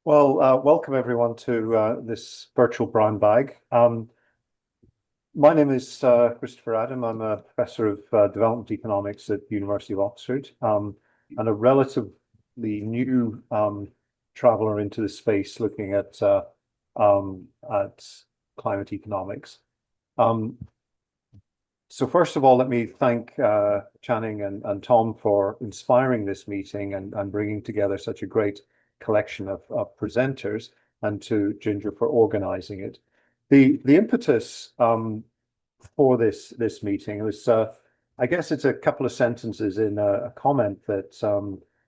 Well, welcome everyone to this virtual brown bag. My name is Christopher Adam. I'm a professor of development economics at the University of Oxford, and a relatively new traveler into the space looking at climate economics. So first of all, let me thank Channing and Tom for inspiring this meeting and bringing together such a great collection of presenters, and to Ginger for organizing it. The impetus for this meeting was, I guess it's a couple of sentences in a comment that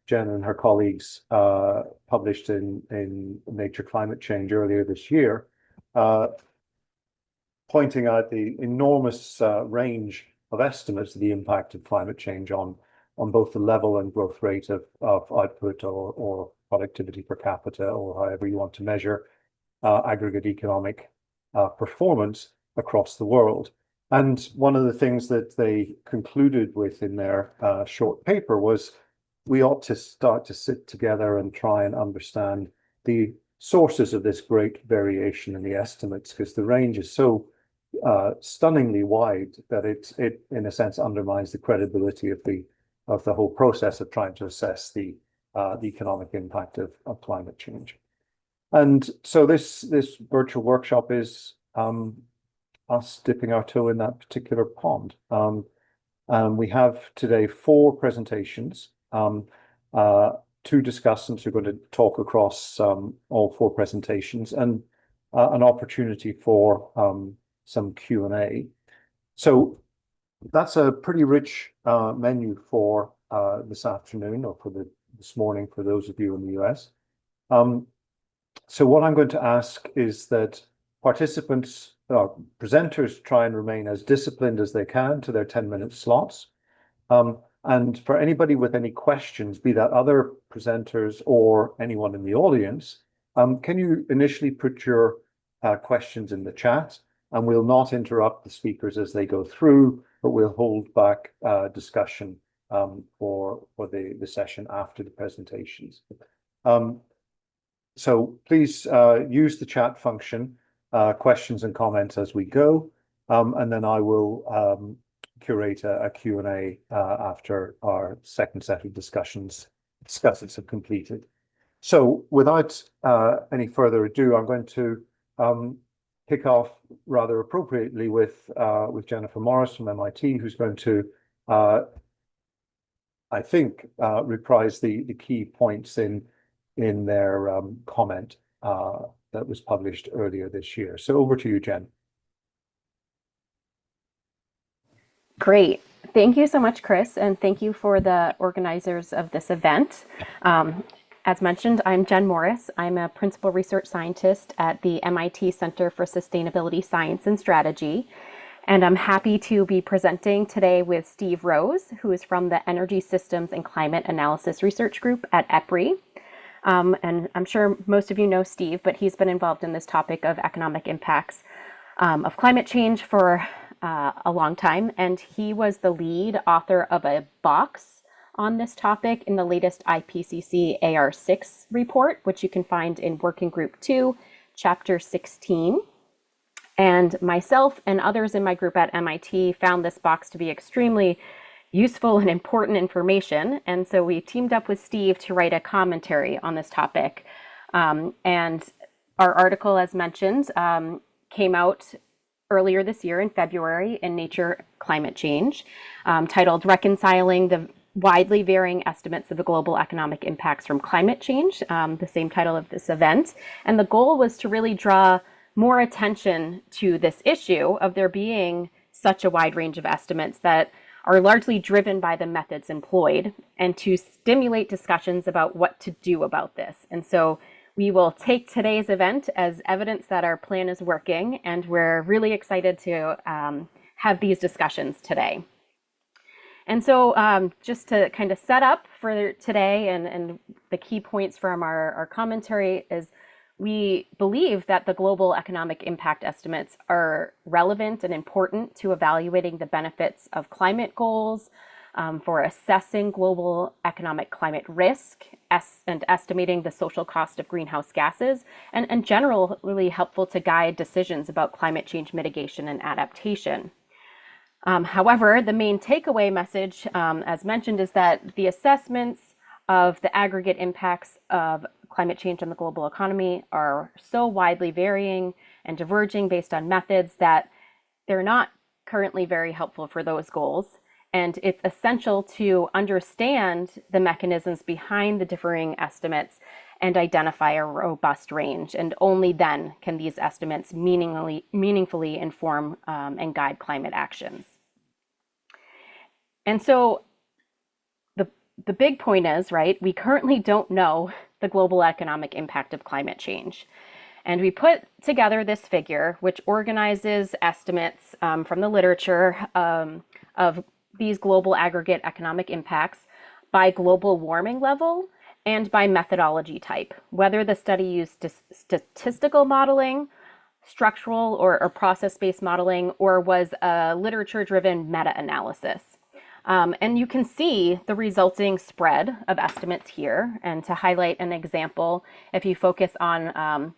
Jen and her colleagues published in Nature Climate Change earlier this year, pointing out the enormous range of estimates of the impact of climate change on both the level and growth rate of output or productivity per capita, or however you want to measure aggregate economic performance across the world. And one of the things that they concluded with in their short paper was we ought to start to sit together and try and understand the sources of this great variation in the estimates, because the range is so stunningly wide that it in a sense undermines the credibility of the whole process of trying to assess the economic impact of climate change. And so this virtual workshop is us dipping our toe in that particular pond. We have today 4 presentations. 2 discussants who are going to talk across all 4 presentations, and an opportunity for some Q&A. So that's a pretty rich menu for this afternoon, or for this morning for those of you in the US. So what I'm going to ask is that participants, presenters, try and remain as disciplined as they can to their 10-minute slots. And for anybody with any questions, be that other presenters or anyone in the audience, can you initially put your questions in the chat, and we'll not interrupt the speakers as they go through, but we'll hold back discussion for the session after the presentations. So please use the chat function, questions and comments as we go, and then I will curate a Q&A after our second set of discussions have completed. So without any further ado, I'm going to kick off rather appropriately with Jennifer Morris from MIT, who's going to, I think, reprise the key points in their comment that was published earlier this year. So over to you, Jen. Great. Thank you so much, Chris, and thank you for the organizers of this event. As mentioned, I'm Jen Morris. I'm a principal research scientist at the MIT Center for Sustainability Science and Strategy, and I'm happy to be presenting today with Steve Rose, who is from the Energy Systems and Climate Analysis Research Group at EPRI. And I'm sure most of you know Steve, but he's been involved in this topic of economic impacts of climate change for a long time, and he was the lead author of a box on this topic in the latest IPCC AR6 report, which you can find in Working Group 2, Chapter 16. And myself and others in my group at MIT found this box to be extremely useful and important information, and so we teamed up with Steve to write a commentary on this topic. And our article, as mentioned, came out earlier this year in February in Nature Climate Change, titled Reconciling the Widely Varying Estimates of the Global Economic Impacts from Climate Change, the same title of this event. And the goal was to really draw more attention to this issue of there being such a wide range of estimates that are largely driven by the methods employed, and to stimulate discussions about what to do about this. And so we will take today's event as evidence that our plan is working, and we're really excited to have these discussions today. And so just to kind of set up for today, and the key points from our commentary is we believe that the global economic impact estimates are relevant and important to evaluating the benefits of climate goals, for assessing global economic climate risk and estimating the social cost of greenhouse gases, and generally helpful to guide decisions about climate change mitigation and adaptation. However, the main takeaway message, as mentioned, is that the assessments of the aggregate impacts of climate change on the global economy are so widely varying and diverging based on methods that they're not currently very helpful for those goals. And it's essential to understand the mechanisms behind the differing estimates and identify a robust range. And only then can these estimates meaningfully inform and guide climate actions. And so the big point is, right, we currently don't know the global economic impact of climate change. And we put together this figure, which organizes estimates from the literature of these global aggregate economic impacts by global warming level and by methodology type, whether the study used statistical modeling, structural or process-based modeling, or was a literature-driven meta-analysis. And you can see the resulting spread of estimates here. And to highlight an example, if you focus on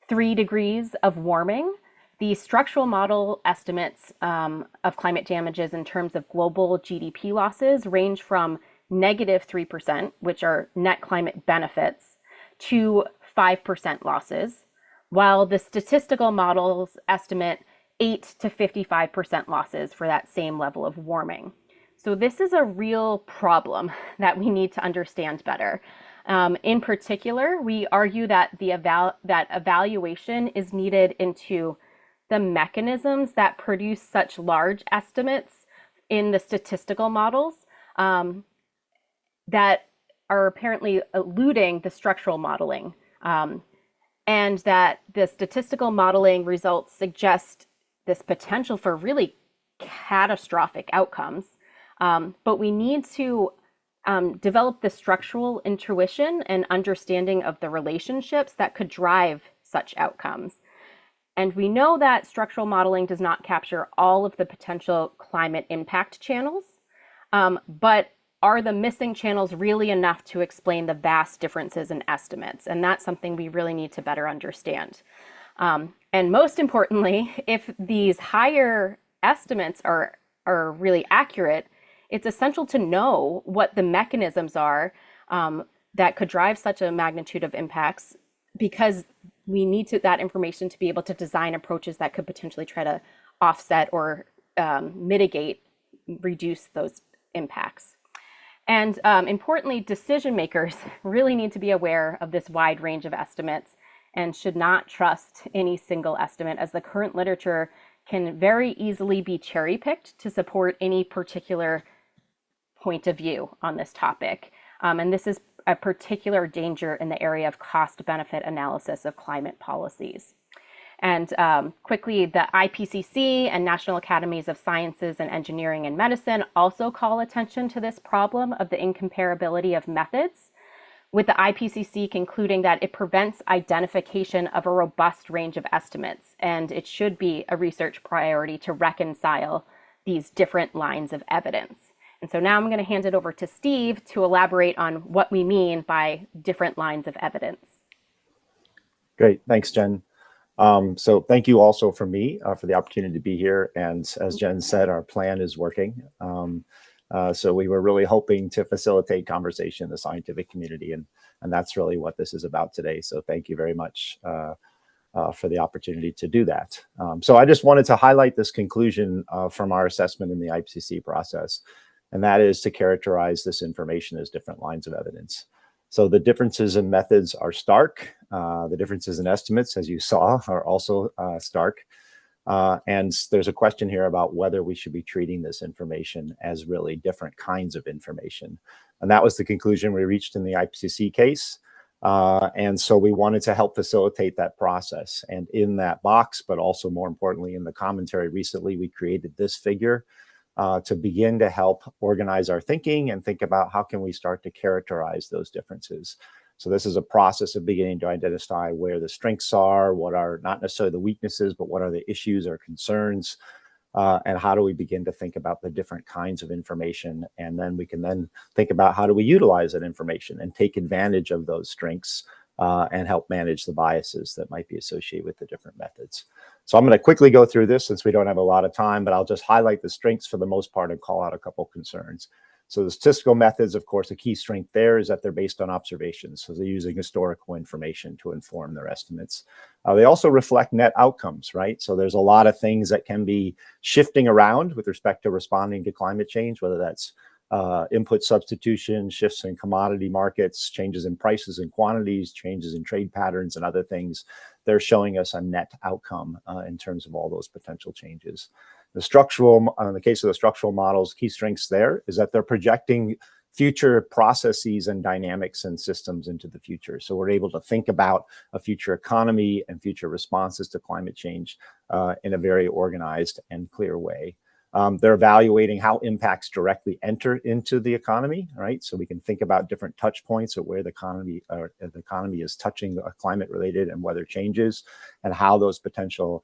3 degrees of warming, the structural model estimates of climate damages in terms of global GDP losses range from -3%, which are net climate benefits, to 5% losses, while the statistical models estimate 8 to 55% losses for that same level of warming. So this is a real problem that we need to understand better. In particular, we argue that that evaluation is needed into the mechanisms that produce such large estimates in the statistical models that are apparently eluding the structural modeling, and that the statistical modeling results suggest this potential for really catastrophic outcomes. But we need to develop the structural intuition and understanding of the relationships that could drive such outcomes. And we know that structural modeling does not capture all of the potential climate impact channels, but are the missing channels really enough to explain the vast differences in estimates? And that's something we really need to better understand. And most importantly, if these higher estimates are really accurate, it's essential to know what the mechanisms are that could drive such a magnitude of impacts, because we need that information to be able to design approaches that could potentially try to offset or mitigate, reduce those impacts. And importantly, decision makers really need to be aware of this wide range of estimates and should not trust any single estimate, as the current literature can very easily be cherry-picked to support any particular point of view on this topic. And this is a particular danger in the area of cost-benefit analysis of climate policies. And quickly, the IPCC and National Academies of Sciences and Engineering and Medicine also call attention to this problem of the incomparability of methods, with the IPCC concluding that it prevents identification of a robust range of estimates, and it should be a research priority to reconcile these different lines of evidence. And so now I'm going to hand it over to Steve to elaborate on what we mean by different lines of evidence. Great, thanks, Jen. So thank you also from me for the opportunity to be here. And as Jen said, our plan is working. So we were really hoping to facilitate conversation in the scientific community, and that's really what this is about today. So thank you very much for the opportunity to do that. So I just wanted to highlight this conclusion from our assessment in the IPCC process, and that is to characterize this information as different lines of evidence. So the differences in methods are stark. The differences in estimates, as you saw, are also stark. And there's a question here about whether we should be treating this information as really different kinds of information. And that was the conclusion we reached in the IPCC case. And so we wanted to help facilitate that process. And in that box, but also more importantly in the commentary recently, we created this figure to begin to help organize our thinking and think about how can we start to characterize those differences. So this is a process of beginning to identify where the strengths are, what are not necessarily the weaknesses, but what are the issues or concerns, and how do we begin to think about the different kinds of information, and then we can then think about how do we utilize that information and take advantage of those strengths and help manage the biases that might be associated with the different methods. So I'm going to quickly go through this since we don't have a lot of time, but I'll just highlight the strengths for the most part and call out a couple concerns. So the statistical methods, of course, a key strength there is that they're based on observations. So they're using historical information to inform their estimates. They also reflect net outcomes, right? So there's a lot of things that can be shifting around with respect to responding to climate change, whether that's input substitution, shifts in commodity markets, changes in prices and quantities, changes in trade patterns and other things. They're showing us a net outcome in terms of all those potential changes. The structural, in the case of the structural models, key strengths there is that they're projecting future processes and dynamics and systems into the future. So we're able to think about a future economy and future responses to climate change in a very organized and clear way. They're evaluating how impacts directly enter into the economy, right? So we can think about different touch points at where the economy is touching climate-related and weather changes, and how those potential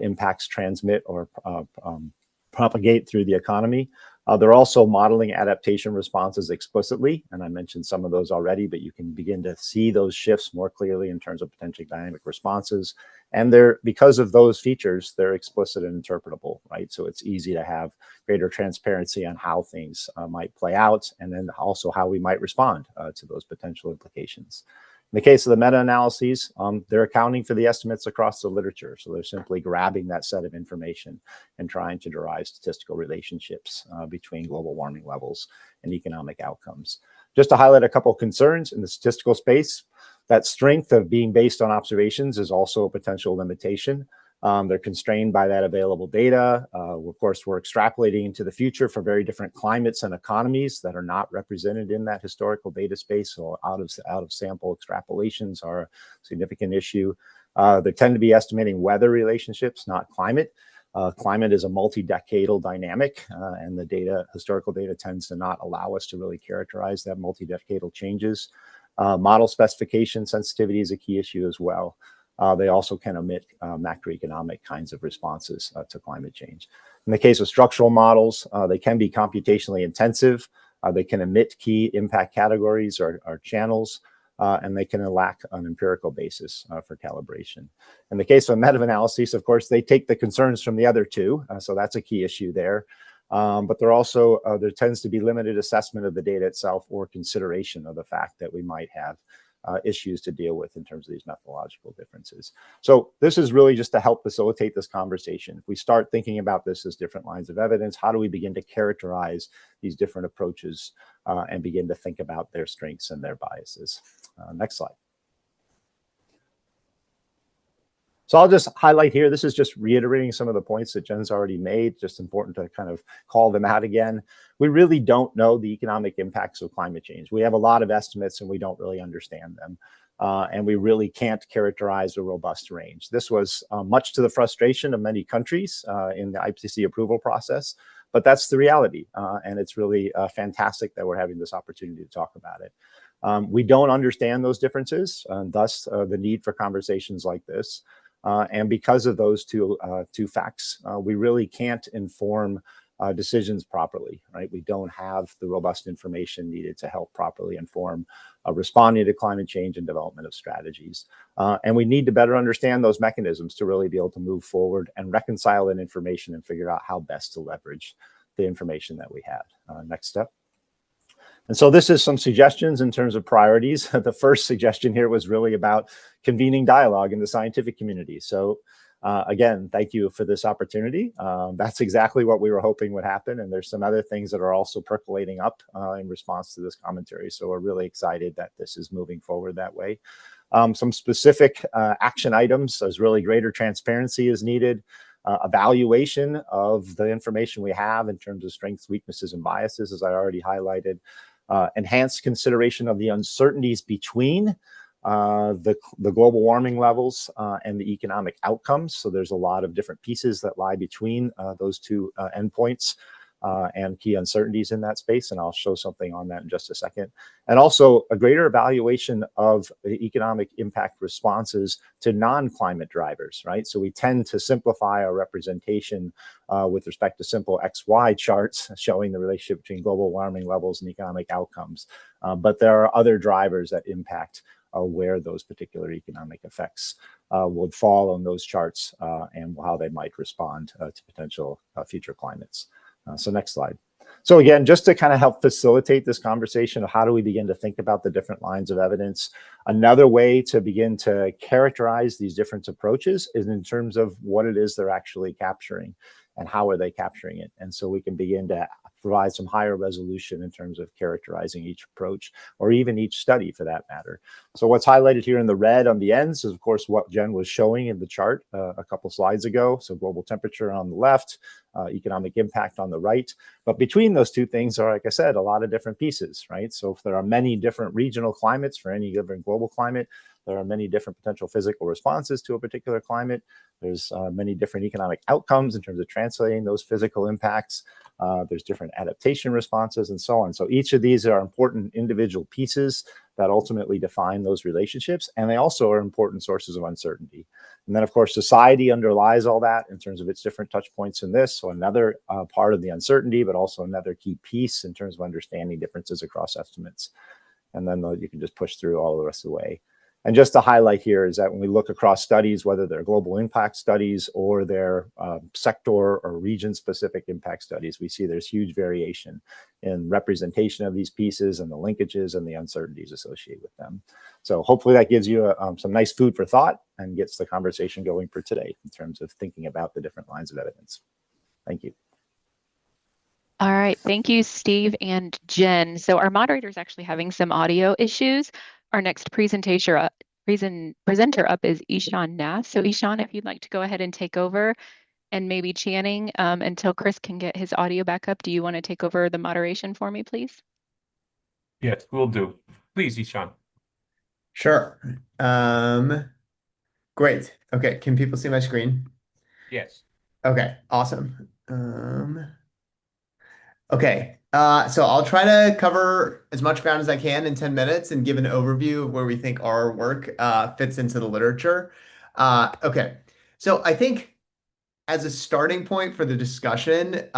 impacts transmit or propagate through the economy. They're also modeling adaptation responses explicitly, and I mentioned some of those already, but you can begin to see those shifts more clearly in terms of potentially dynamic responses. And because of those features, they're explicit and interpretable, right? So it's easy to have greater transparency on how things might play out, and then also how we might respond to those potential implications. In the case of the meta-analyses, they're accounting for the estimates across the literature. So they're simply grabbing that set of information and trying to derive statistical relationships between global warming levels and economic outcomes. Just to highlight a couple of concerns in the statistical space, that strength of being based on observations is also a potential limitation. They're constrained by that available data. Of course, we're extrapolating into the future for very different climates and economies that are not represented in that historical data space. So out of sample extrapolations are a significant issue. They tend to be estimating weather relationships, not climate. Climate is a multi-decadal dynamic, and the historical data tends to not allow us to really characterize that multi-decadal changes. Model specification sensitivity is a key issue as well. They also can omit macroeconomic kinds of responses to climate change. In the case of structural models, they can be computationally intensive. They can omit key impact categories or channels, and they can lack an empirical basis for calibration. In the case of meta-analyses, of course, they take the concerns from the other two, so that's a key issue there. But there tends to be limited assessment of the data itself or consideration of the fact that we might have issues to deal with in terms of these methodological differences. So this is really just to help facilitate this conversation. If we start thinking about this as different lines of evidence, how do we begin to characterize these different approaches and begin to think about their strengths and their biases? Next slide. So I'll just highlight here, this is just reiterating some of the points that Jen's already made, just important to kind of call them out again. We really don't know the economic impacts of climate change. We have a lot of estimates and we don't really understand them. And we really can't characterize a robust range. This was much to the frustration of many countries in the IPCC approval process, but that's the reality. And it's really fantastic that we're having this opportunity to talk about it. We don't understand those differences, and thus the need for conversations like this. And because of those two facts, we really can't inform decisions properly, right? We don't have the robust information needed to help properly inform responding to climate change and development of strategies. And we need to better understand those mechanisms to really be able to move forward and reconcile that information and figure out how best to leverage the information that we have. Next step. And so this is some suggestions in terms of priorities. The first suggestion here was really about convening dialogue in the scientific community. So again, thank you for this opportunity. That's exactly what we were hoping would happen. And there's some other things that are also percolating up in response to this commentary. So we're really excited that this is moving forward that way. Some specific action items, as really greater transparency is needed. Evaluation of the information we have in terms of strengths, weaknesses, and biases, as I already highlighted. Enhanced consideration of the uncertainties between the global warming levels and the economic outcomes. So there's a lot of different pieces that lie between those two endpoints. and key uncertainties in that space. And I'll show something on that in just a second. And also a greater evaluation of the economic impact responses to non-climate drivers, right? So we tend to simplify our representation with respect to simple XY charts showing the relationship between global warming levels and economic outcomes. But there are other drivers that impact where those particular economic effects would fall on those charts and how they might respond to potential future climates. So next slide. So again, just to kind of help facilitate this conversation of how do we begin to think about the different lines of evidence, another way to begin to characterize these different approaches is in terms of what it is they're actually capturing and how are they capturing it. And so we can begin to provide some higher resolution in terms of characterizing each approach or even each study for that matter. So what's highlighted here in the red on the ends is of course what Jen was showing in the chart a couple slides ago. So global temperature on the left, economic impact on the right. But between those two things are, like I said, a lot of different pieces, right? So if there are many different regional climates for any given global climate, there are many different potential physical responses to a particular climate. There's many different economic outcomes in terms of translating those physical impacts. There's different adaptation responses and so on. So each of these are important individual pieces that ultimately define those relationships. And they also are important sources of uncertainty. And then, of course, society underlies all that in terms of its different touch points in this. So another part of the uncertainty, but also another key piece in terms of understanding differences across estimates. And then you can just push through all the rest of the way. And just to highlight here is that when we look across studies, whether they're global impact studies or they're sector or region-specific impact studies, we see there's huge variation in representation of these pieces and the linkages and the uncertainties associated with them. So hopefully that gives you some nice food for thought and gets the conversation going for today in terms of thinking about the different lines of evidence. Thank you. All right, thank you, Steve and Jen. So our moderator is actually having some audio issues. Our next presenter up is Ishan Nath. So Ishan, if you'd like to go ahead and take over, and maybe Channing until Chris can get his audio back up. Do you want to take over the moderation for me, please? Yes, will do. Please, Ishan. Sure. Great. Okay, can people see my screen? Yes. Okay, awesome. Okay, so I'll try to cover as much ground as I can in 10 minutes and give an overview of where we think our work fits into the literature. Okay, so I think as a starting point for the discussion,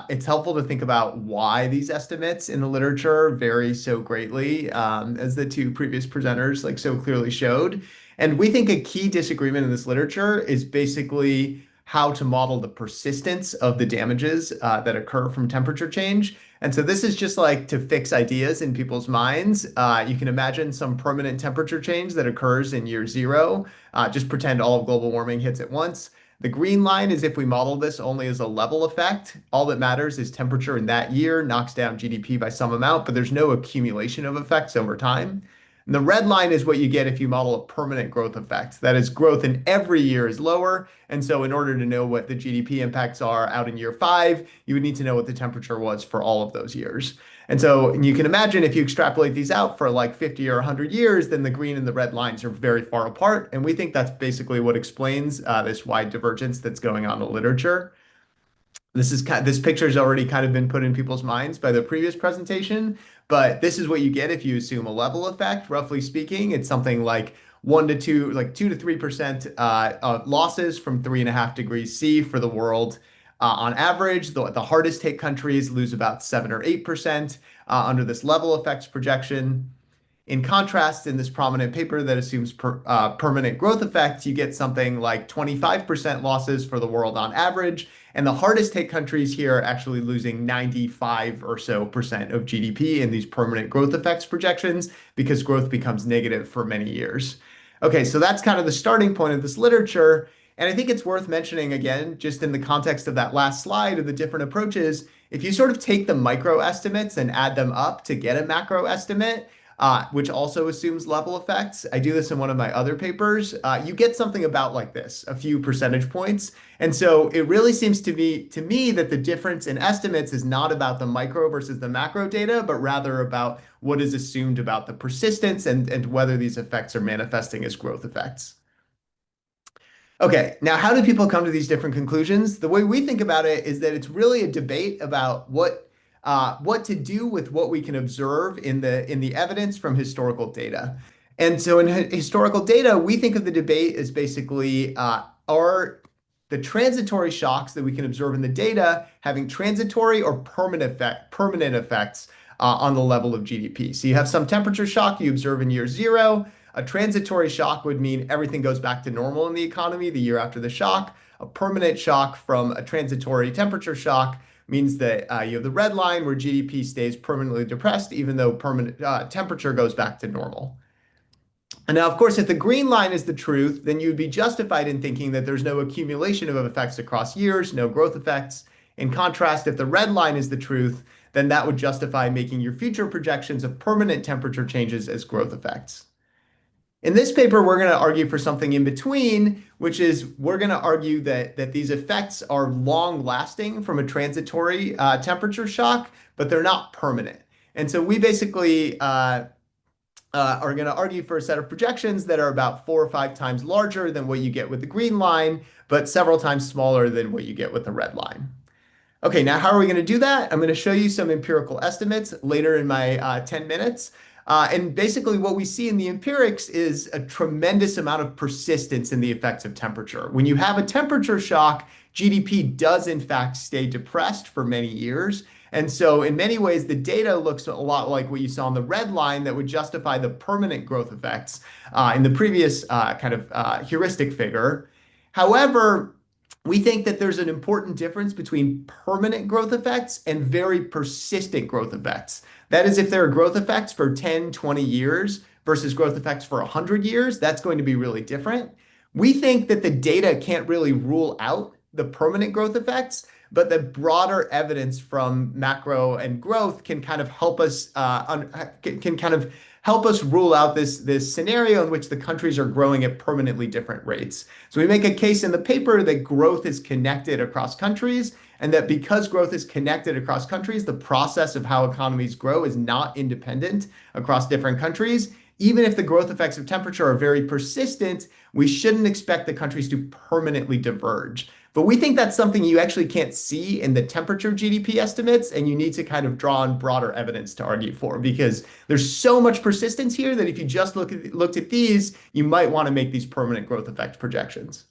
it's helpful to think about why these estimates in the literature vary so greatly, as the two previous presenters like so clearly showed. And we think a key disagreement in this literature is basically how to model the persistence of the damages that occur from temperature change. And so this is just like to fix ideas in people's minds. You can imagine some permanent temperature change that occurs in year zero. Just pretend all of global warming hits at once. The green line is if we model this only as a level effect. All that matters is temperature in that year knocks down GDP by some amount, but there's no accumulation of effects over time. And the red line is what you get if you model a permanent growth effect. That is, growth in every year is lower. And so in order to know what the GDP impacts are out in year 5, you would need to know what the temperature was for all of those years. And so you can imagine if you extrapolate these out for like 50 or 100 years, then the green and the red lines are very far apart. And we think that's basically what explains this wide divergence that's going on in the literature. This picture has already kind of been put in people's minds by the previous presentation, but this is what you get if you assume a level effect. Roughly speaking, it's something like 2 to 3% losses from 3.5 degrees C for the world. On average, the hardest hit countries lose about 7 or 8% under this level effects projection. In contrast, in this prominent paper that assumes permanent growth effects, you get something like 25% losses for the world on average. And the hardest hit countries here are actually losing 95 or so percent of GDP in these permanent growth effects projections because growth becomes negative for many years. Okay, so that's kind of the starting point of this literature. And I think it's worth mentioning again, just in the context of that last slide of the different approaches, if you sort of take the micro estimates and add them up to get a macro estimate, which also assumes level effects. I do this in one of my other papers. You get something about like this, a few percentage points. And so it really seems to me that the difference in estimates is not about the micro versus the macro data, but rather about what is assumed about the persistence and whether these effects are manifesting as growth effects. Okay, now how do people come to these different conclusions? The way we think about it is that it's really a debate about what to do with what we can observe in the evidence from historical data. And so in historical data, we think of the debate as basically are the transitory shocks that we can observe in the data having transitory or permanent effects on the level of GDP. So you have some temperature shock you observe in year zero. A transitory shock would mean everything goes back to normal in the economy the year after the shock. A permanent shock from a transitory temperature shock means that you have the red line where GDP stays permanently depressed, even though permanent temperature goes back to normal. And now, of course, if the green line is the truth, then you'd be justified in thinking that there's no accumulation of effects across years, no growth effects. In contrast, if the red line is the truth, then that would justify making your future projections of permanent temperature changes as growth effects. In this paper, we're going to argue for something in between, which is we're going to argue that these effects are long lasting from a transitory temperature shock, but they're not permanent. And so we basically are going to argue for a set of projections that are about 4 or 5 times larger than what you get with the green line, but several times smaller than what you get with the red line. Okay, now how are we going to do that? I'm going to show you some empirical estimates later in my 10 minutes. And basically what we see in the empirics is a tremendous amount of persistence in the effects of temperature. When you have a temperature shock, GDP does in fact stay depressed for many years. And so in many ways, the data looks a lot like what you saw on the red line that would justify the permanent growth effects in the previous heuristic figure. However, we think that there's an important difference between permanent growth effects and very persistent growth effects. That is, if there are growth effects for 10, 20 years versus growth effects for 100 years, that's going to be really different. We think that the data can't really rule out the permanent growth effects, but the broader evidence from macro and growth can kind of help us rule out this scenario in which the countries are growing at permanently different rates. So we make a case in the paper that growth is connected across countries, and that because growth is connected across countries, the process of how economies grow is not independent across different countries. Even if the growth effects of temperature are very persistent, we shouldn't expect the countries to permanently diverge. But we think that's something you actually can't see in the temperature GDP estimates, and you need to kind of draw on broader evidence to argue for, because there's so much persistence here that if you just looked at these, you might want to make these permanent growth effect projections.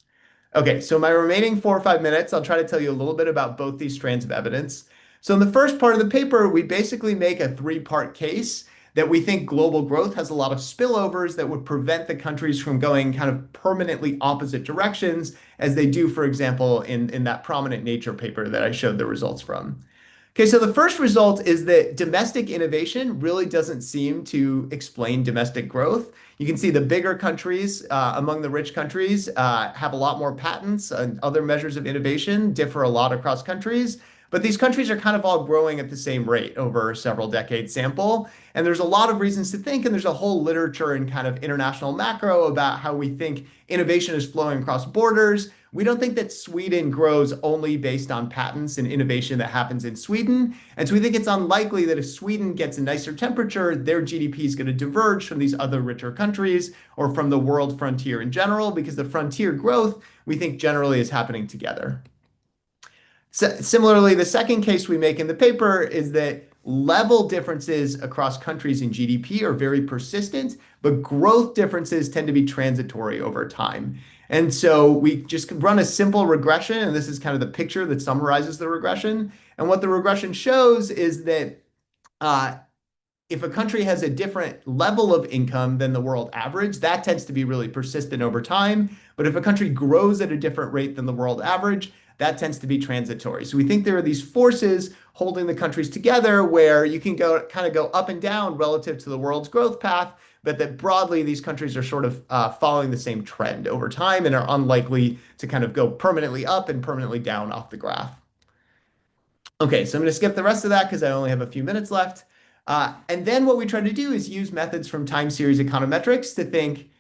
Okay, so my remaining 4 or 5 minutes, I'll try to tell you a little bit about both these strands of evidence. So in the first part of the paper, we basically make a 3-part case that we think global growth has a lot of spillovers that would prevent the countries from going kind of permanently opposite directions as they do, for example, in that prominent Nature paper that I showed the results from. Okay, so the first result is that domestic innovation really doesn't seem to explain domestic growth. You can see the bigger countries among the rich countries have a lot more patents, and other measures of innovation differ a lot across countries. But these countries are kind of all growing at the same rate over a several decade sample. And there's a lot of reasons to think, and there's a whole literature in kind of international macro about how we think innovation is flowing across borders. We don't think that Sweden grows only based on patents and innovation that happens in Sweden. And so we think it's unlikely that if Sweden gets a nicer temperature, their GDP is going to diverge from these other richer countries or from the world frontier in general, because the frontier growth we think generally is happening together. Similarly, the second case we make in the paper is that level differences across countries in GDP are very persistent, but growth differences tend to be transitory over time. And so we just run a simple regression, and this is kind of the picture that summarizes the regression. And what the regression shows is that if a country has a different level of income than the world average, that tends to be really persistent over time. But if a country grows at a different rate than the world average, that tends to be transitory. So we think there are these forces holding the countries together where you can go up and down relative to the world's growth path, but that broadly these countries are sort of following the same trend over time and are unlikely to kind of go permanently up and permanently down off the graph. Okay, so I'm going to skip the rest of that because I only have a few minutes left. And then what we try to do is use methods from time series econometrics to think,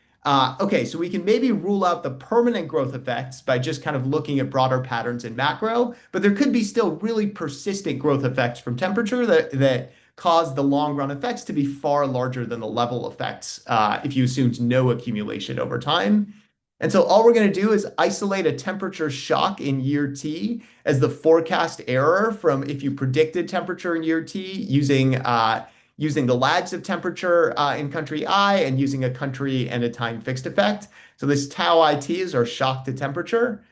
okay, so we can maybe rule out the permanent growth effects by just kind of looking at broader patterns in macro, but there could be still really persistent growth effects from temperature that cause the long run effects to be far larger than the level effects if you assumed no accumulation over time. And so all we're going to do is isolate a temperature shock in year T as the forecast error from if you predicted temperature in year T using the lags of temperature in country I and using a country and a time fixed effect. So this tau IT is our shock to temperature.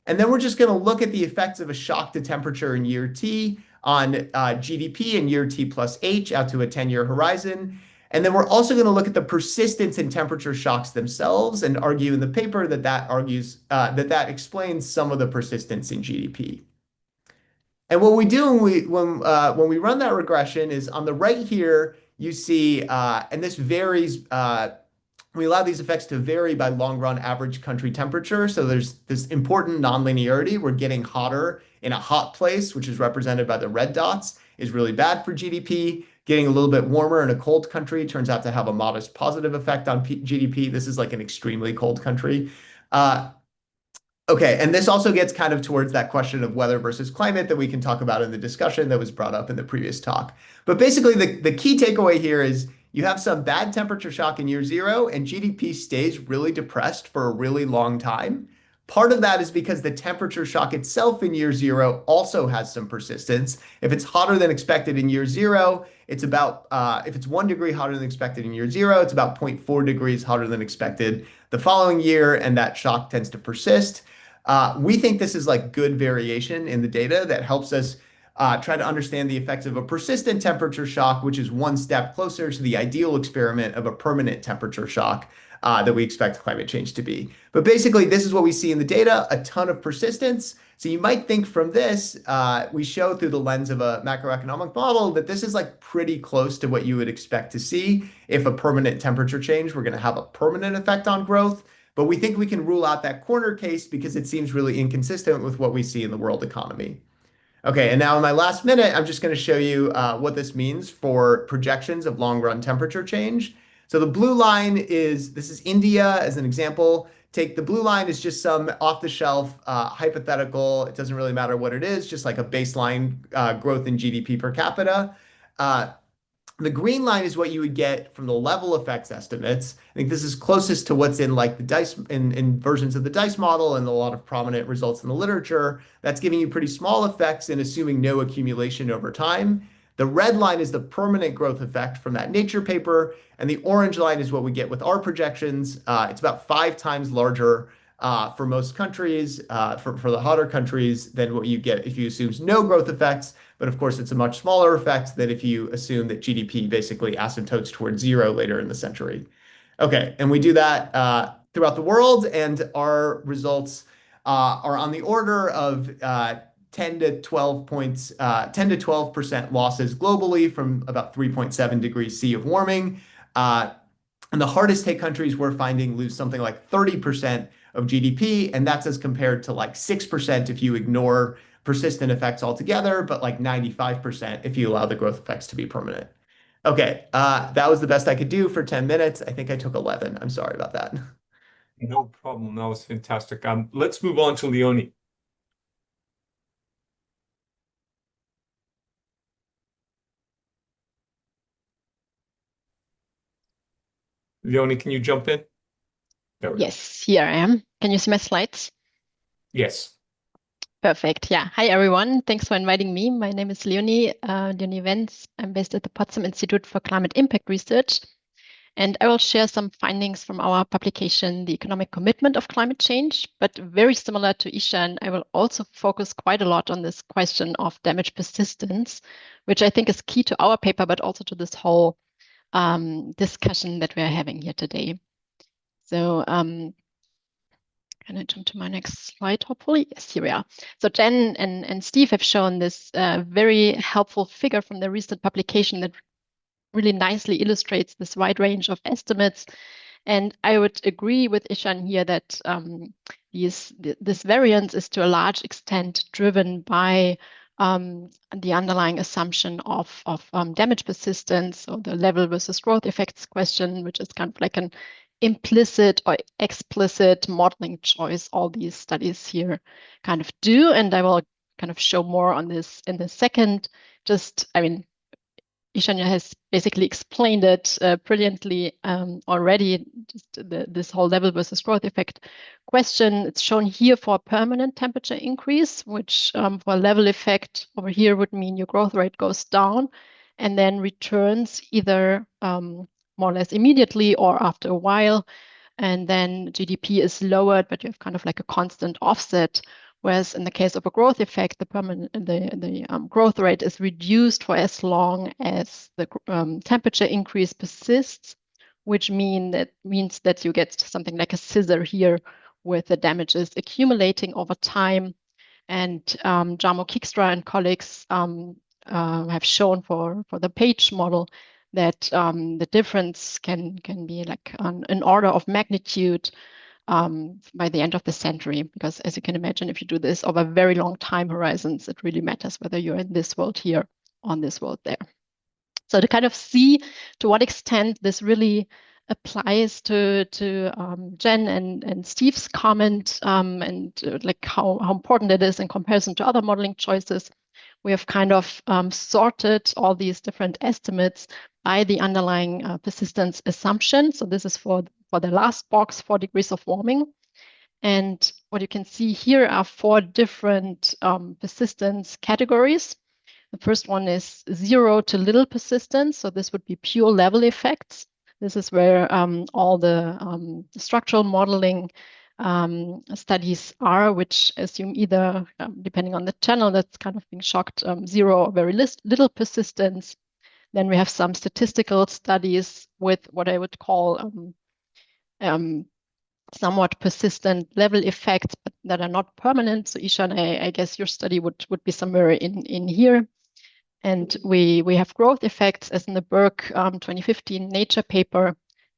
And then we're just going to look at the effects of a shock to temperature in year T on GDP in year T plus H out to a 10-year horizon. And then we're also going to look at the persistence in temperature shocks themselves and argue in the paper that that explains some of the persistence in GDP. And what we do when we run that regression is on the right here, you see, and this varies, we allow these effects to vary by long run average country temperature. So there's this important nonlinearity. We're getting hotter in a hot place, which is represented by the red dots, is really bad for GDP. Getting a little bit warmer in a cold country turns out to have a modest positive effect on GDP. This is like an extremely cold country. Okay, and this also gets kind of towards that question of weather versus climate that we can talk about in the discussion that was brought up in the previous talk. But basically, the key takeaway here is you have some bad temperature shock in year zero, and GDP stays really depressed for a really long time. Part of that is because the temperature shock itself in year zero also has some persistence. If it's hotter than expected in year zero, it's about, if it's 1 degree hotter than expected in year zero, it's about 0.4 degrees hotter than expected the following year, and that shock tends to persist. We think this is like good variation in the data that helps us try to understand the effects of a persistent temperature shock, which is one step closer to the ideal experiment of a permanent temperature shock that we expect climate change to be. But basically, this is what we see in the data, a ton of persistence. So you might think from this, we show through the lens of a macroeconomic model that this is like pretty close to what you would expect to see if a permanent temperature change were going to have a permanent effect on growth. But we think we can rule out that corner case because it seems really inconsistent with what we see in the world economy. Okay, and now in my last minute, I'm just going to show you what this means for projections of long-run temperature change. So the blue line this is India as an example. Take the blue line is just some off-the-shelf hypothetical. It doesn't really matter what it is, just like a baseline growth in GDP per capita. The green line is what you would get from the level effects estimates. I think this is closest to what's in like the dice in versions of the dice model and a lot of prominent results in the literature. That's giving you pretty small effects and assuming no accumulation over time. The red line is the permanent growth effect from that Nature paper, and the orange line is what we get with our projections. It's about 5 times larger for most countries, for the hotter countries, than what you get if you assume no growth effects. But of course, it's a much smaller effect than if you assume that GDP basically asymptotes towards zero later in the century. Okay, and we do that throughout the world, and our results are on the order of 10 to 12 points, 10 to 12% losses globally from about 3.7 degrees C of warming. And the hardest hit countries we're finding lose something like 30% of GDP, and that's as compared to like 6% if you ignore persistent effects altogether, but like 95% if you allow the growth effects to be permanent. Okay, that was the best I could do for 10 minutes. I think I took 11. I'm sorry about that. No problem. That was fantastic. Let's move on to Leonie. Leonie, can you jump in? There we go. Yes, here I am. Can you see my slides? Yes. Perfect. Yeah. Hi, everyone. Thanks for inviting me. My name is Leonie Wenz. I'm based at the Potsdam Institute for Climate Impact Research. And I will share some findings from our publication, The Economic Commitment of Climate Change. But very similar to Ishan, I will also focus quite a lot on this question of damage persistence, which I think is key to our paper, but also to this whole discussion that we're having here today. So can I jump to my next slide, hopefully? Yes, here we are. So Jen and Steve have shown this very helpful figure from the recent publication that really nicely illustrates this wide range of estimates. And I would agree with Ishan here that this variance is to a large extent driven by the underlying assumption of damage persistence, or the level versus growth effects question, which is kind of like an implicit or explicit modeling choice all these studies here kind of do. And I will kind of show more on this in a second. Just, I mean, Ishanya has basically explained it brilliantly already, just this whole level versus growth effect question. It's shown here for a permanent temperature increase, which for a level effect over here would mean your growth rate goes down and then returns either more or less immediately or after a while. And then GDP is lowered, but you have kind of like a constant offset. Whereas in the case of a growth effect, the growth rate is reduced for as long as the temperature increase persists, which means that you get something like a scissor here with the damages accumulating over time. And Jarmo Kikstra and colleagues have shown for the page model that the difference can be like an order of magnitude by the end of the century, because as you can imagine, if you do this over very long time horizons, it really matters whether you're in this world here or in this world there. So to kind of see to what extent this really applies to Jen and Steve's comment and like how important it is in comparison to other modeling choices, we have kind of sorted all these different estimates by the underlying persistence assumption. So this is for the last box, 4 degrees of warming. And what you can see here are 4 different persistence categories. The first one is 0 to little persistence. So this would be pure level effects. This is where all the structural modeling studies are, which assume either, depending on the channel that's kind of being shocked, 0 or very little persistence. Then we have some statistical studies with what I would call somewhat persistent level effects, but that are not permanent. So Ishan, I guess your study would be somewhere in here. And we have growth effects as in the Burke 2015 Nature paper,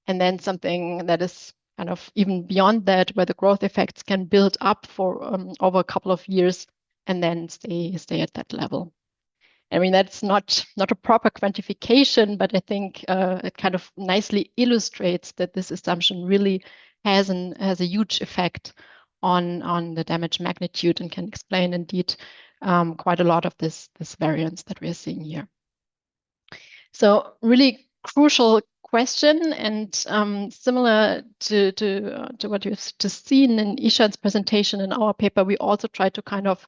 and then something that is kind of even beyond that, where the growth effects can build up for over a couple of years and then stay at that level. I mean, that's not a proper quantification, but I think it kind of nicely illustrates that this assumption really has a huge effect on the damage magnitude and can explain indeed quite a lot of this variance that we are seeing here. So really crucial question, and similar to what you've just seen in Ishan's presentation in our paper, we also try to kind of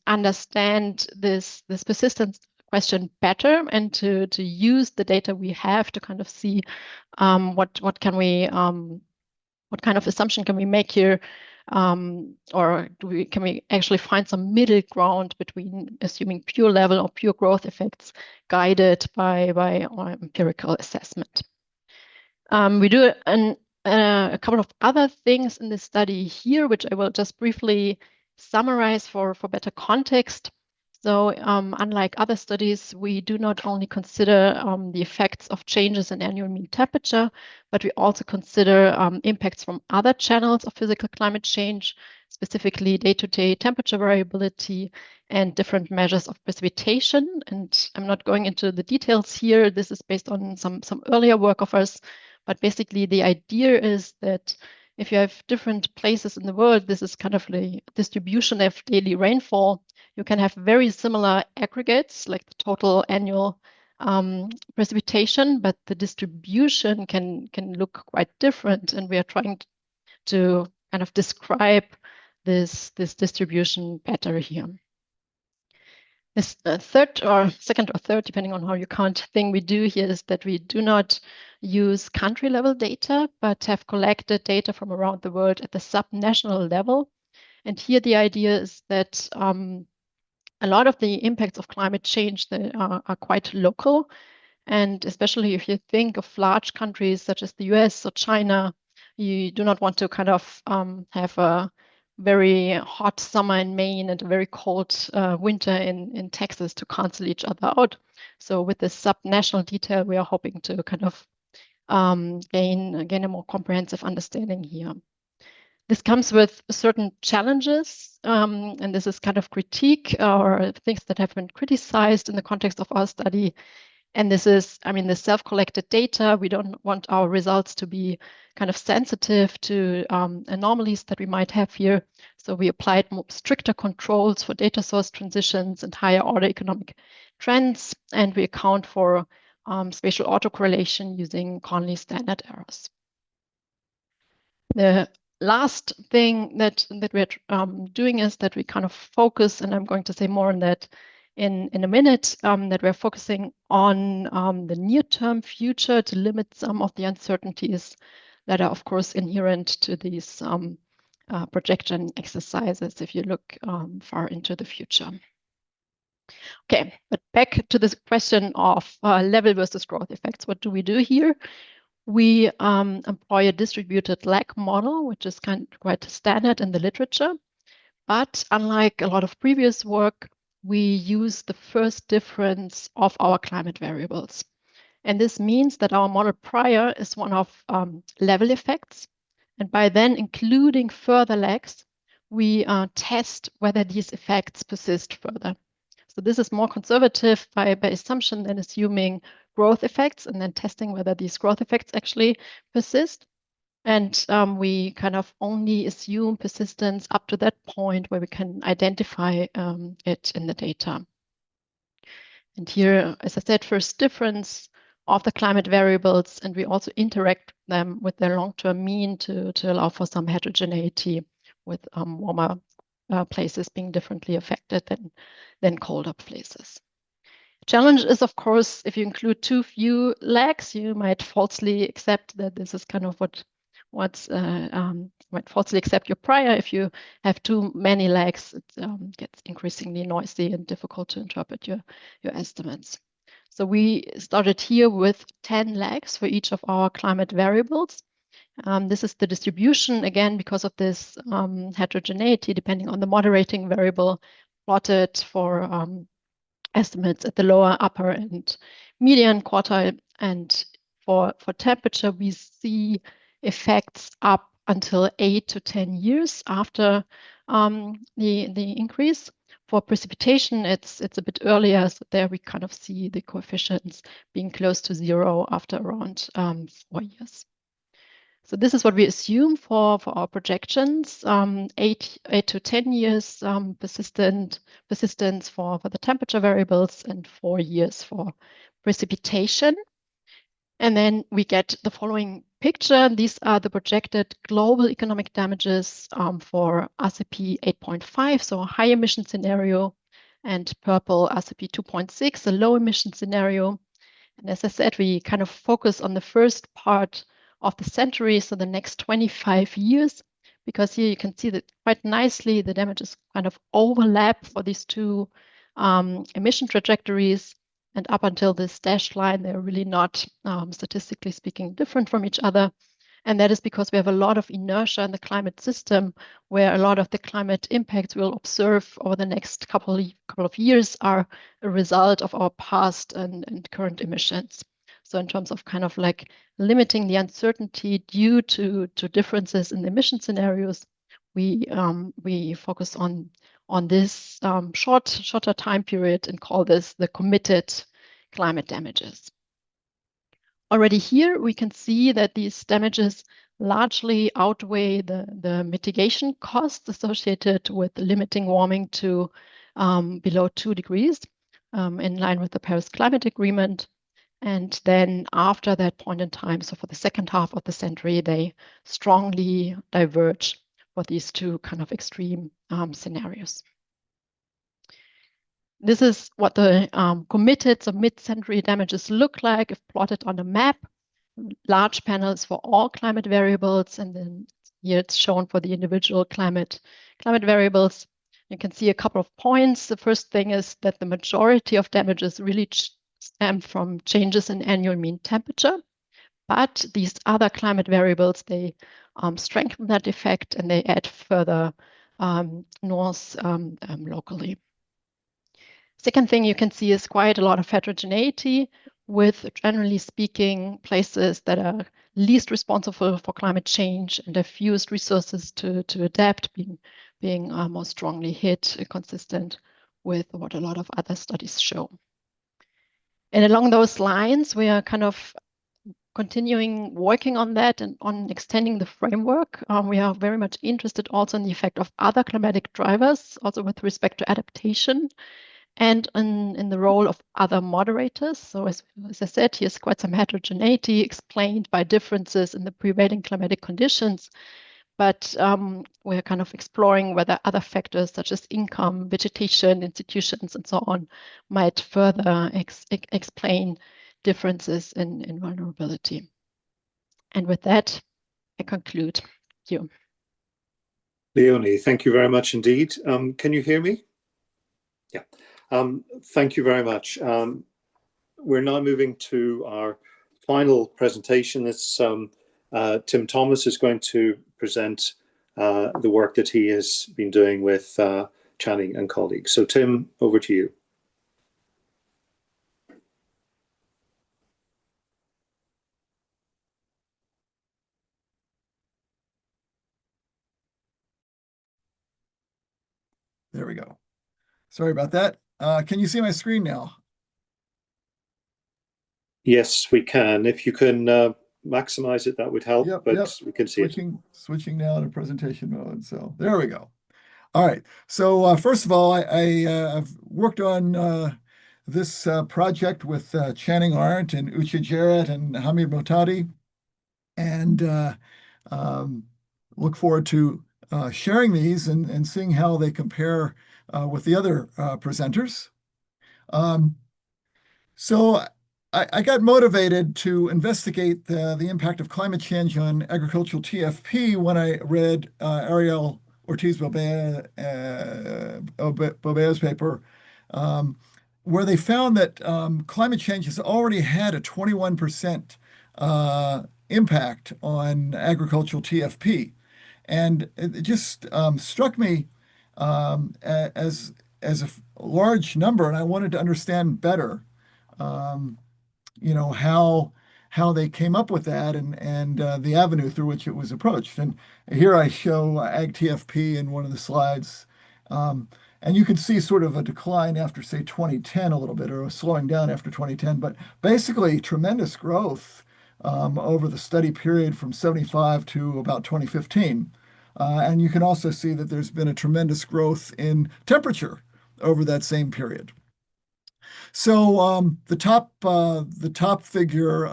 understand this persistence question better and to use the data we have to kind of see what can we what kind of assumption can we make here, or can we actually find some middle ground between assuming pure level or pure growth effects guided by our empirical assessment. We do a couple of other things in this study here, which I will just briefly summarize for better context. So unlike other studies, we do not only consider the effects of changes in annual mean temperature, but we also consider impacts from other channels of physical climate change, specifically day-to-day temperature variability and different measures of precipitation. And I'm not going into the details here. This is based on some earlier work of ours. But basically, the idea is that if you have different places in the world, this is kind of the distribution of daily rainfall. You can have very similar aggregates, like the total annual precipitation, but the distribution can look quite different. And we are trying to kind of describe this distribution better here. This second or third, depending on how you count, thing we do here is that we do not use country level data, but have collected data from around the world at the sub-national level. And here the idea is that a lot of the impacts of climate change are quite local. And especially if you think of large countries such as the US or China, you do not want to kind of have a very hot summer in Maine and a very cold winter in Texas to cancel each other out. So with this sub-national detail, we are hoping to kind of gain a more comprehensive understanding here. This comes with certain challenges, and this is kind of critique or things that have been criticized in the context of our study. And this is, I mean, the self-collected data. We don't want our results to be kind of sensitive to anomalies that we might have here. So we applied more stricter controls for data source transitions and higher order economic trends, and we account for spatial autocorrelation using Conley standard errors. The last thing that we're doing is that we kind of focus, and I'm going to say more on that in a minute, that we're focusing on the near-term future to limit some of the uncertainties that are, of course, inherent to these projection exercises if you look far into the future. Okay, but back to this question of level versus growth effects. What do we do here? We employ a distributed lag model, which is quite standard in the literature. But unlike a lot of previous work, we use the first difference of our climate variables. And this means that our model prior is one of level effects. And by then including further lags, we test whether these effects persist further. So this is more conservative by assumption than assuming growth effects and then testing whether these growth effects actually persist. And we kind of only assume persistence up to that point where we can identify it in the data. And here, as I said, first difference of the climate variables, and we also interact them with their long-term mean to allow for some heterogeneity with warmer places being differently affected than colder places. Challenge is, of course, if you include too few lags, you might falsely accept that this is kind of might falsely accept your prior. If you have too many lags, it gets increasingly noisy and difficult to interpret your estimates. So we started here with 10 lags for each of our climate variables. This is the distribution, again, because of this heterogeneity, depending on the moderating variable, plotted for estimates at the lower, upper, and median quartile. And for temperature, we see effects up until 8 to 10 years after the increase. For precipitation, it's a bit earlier. So there we kind of see the coefficients being close to 0 after around 4 years. So this is what we assume for our projections, 8 to 10 years persistence for the temperature variables and 4 years for precipitation. And then we get the following picture. These are the projected global economic damages for RCP 8.5, so a high emission scenario, and purple RCP 2.6, a low emission scenario. And as I said, we kind of focus on the first part of the century, so the next 25 years, because here you can see that quite nicely the damages kind of overlap for these two emission trajectories. And up until this dashed line, they're really not, statistically speaking, different from each other. And that is because we have a lot of inertia in the climate system, where a lot of the climate impacts we'll observe over the next couple of years are a result of our past and current emissions. So in terms of kind of like limiting the uncertainty due to differences in the emission scenarios, we focus on this shorter time period and call this the committed climate damages. Already here, we can see that these damages largely outweigh the mitigation costs associated with limiting warming to below 2 degrees, in line with the Paris Climate Agreement. And then after that point in time, so for the second half of the century, they strongly diverge for these two kind of extreme scenarios. This is what the committed, so mid-century damages look like if plotted on a map. Large panels for all climate variables, and then here it's shown for the individual climate variables. You can see a couple of points. The first thing is that the majority of damages really stem from changes in annual mean temperature, but these other climate variables, they strengthen that effect and they add further noise locally. Second thing you can see is quite a lot of heterogeneity, with, generally speaking, places that are least responsible for climate change and have fewest resources to adapt being most strongly hit, consistent with what a lot of other studies show. And along those lines, we are kind of continuing working on that and on extending the framework. We are very much interested also in the effect of other climatic drivers, also with respect to adaptation. and in the role of other moderators. So as I said, here's quite some heterogeneity explained by differences in the prevailing climatic conditions. But we're kind of exploring whether other factors such as income, vegetation, institutions, and so on might further explain differences in vulnerability. And with that, I conclude. Thank you. Leonie, thank you very much indeed. Can you hear me? Yeah. Thank you very much. We're now moving to our final presentation. It's Tim Thomas is going to present the work that he has been doing with Channing and colleagues. So Tim, over to you. There we go. Sorry about that. Can you see my screen now? Yes, we can. If you can maximize it, that would help, but we can see it. Switching now to presentation mode. So there we go. All right. So first of all, I've worked on this project with Channing Arndt and Uche Jarrett and Hamid Motadi, and look forward to sharing these and seeing how they compare with the other presenters. So I got motivated to investigate the impact of climate change on agricultural TFP when I read Ariel Ortiz-Bobea's paper, where they found that climate change has already had a 21% impact on agricultural TFP. And it just struck me as a large number, and I wanted to understand better how they came up with that and the avenue through which it was approached. And here I show Ag TFP in one of the slides. And you can see sort of a decline after, say, 2010 a little bit, or a slowing down after 2010, but basically tremendous growth over the study period from 75 to about 2015. And you can also see that there's been a tremendous growth in temperature over that same period. So the top figure,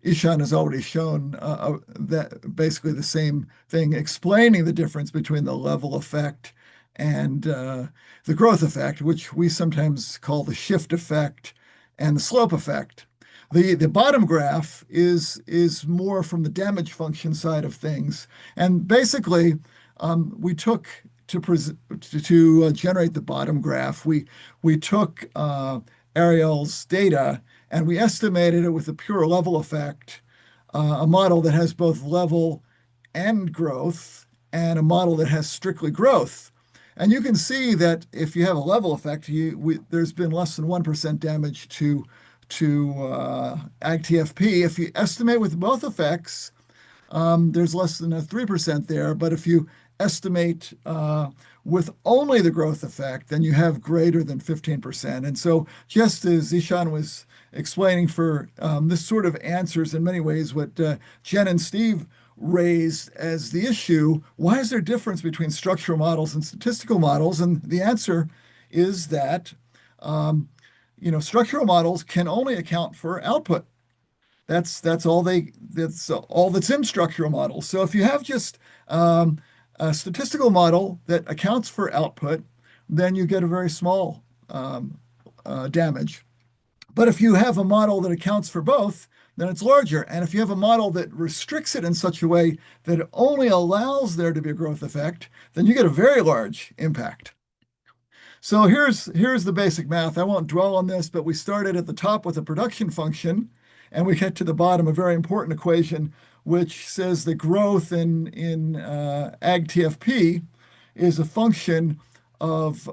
Ishan has already shown that basically the same thing, explaining the difference between the level effect and the growth effect, which we sometimes call the shift effect and the slope effect. The bottom graph is more from the damage function side of things, and basically we took to generate the bottom graph. We took Ariel's data, and we estimated it with a pure level effect, a model that has both level and growth, and a model that has strictly growth. And you can see that if you have a level effect, there's been less than 1% damage to Ag TFP. If you estimate with both effects, there's less than a 3% there. But if you estimate with only the growth effect, then you have greater than 15%. And so just as Ishan was explaining, for this sort of answers in many ways what Jen and Steve raised as the issue: why is there a difference between structural models and statistical models? And the answer is that structural models can only account for output. That's all that's in structural models. So if you have just a statistical model that accounts for output, then you get a very small damage. But if you have a model that accounts for both, then it's larger. And if you have a model that restricts it in such a way that it only allows there to be a growth effect, then you get a very large impact. So here's the basic math. I won't dwell on this, but we started at the top with a production function, and we get to the bottom a very important equation, which says the growth in Ag TFP is a function of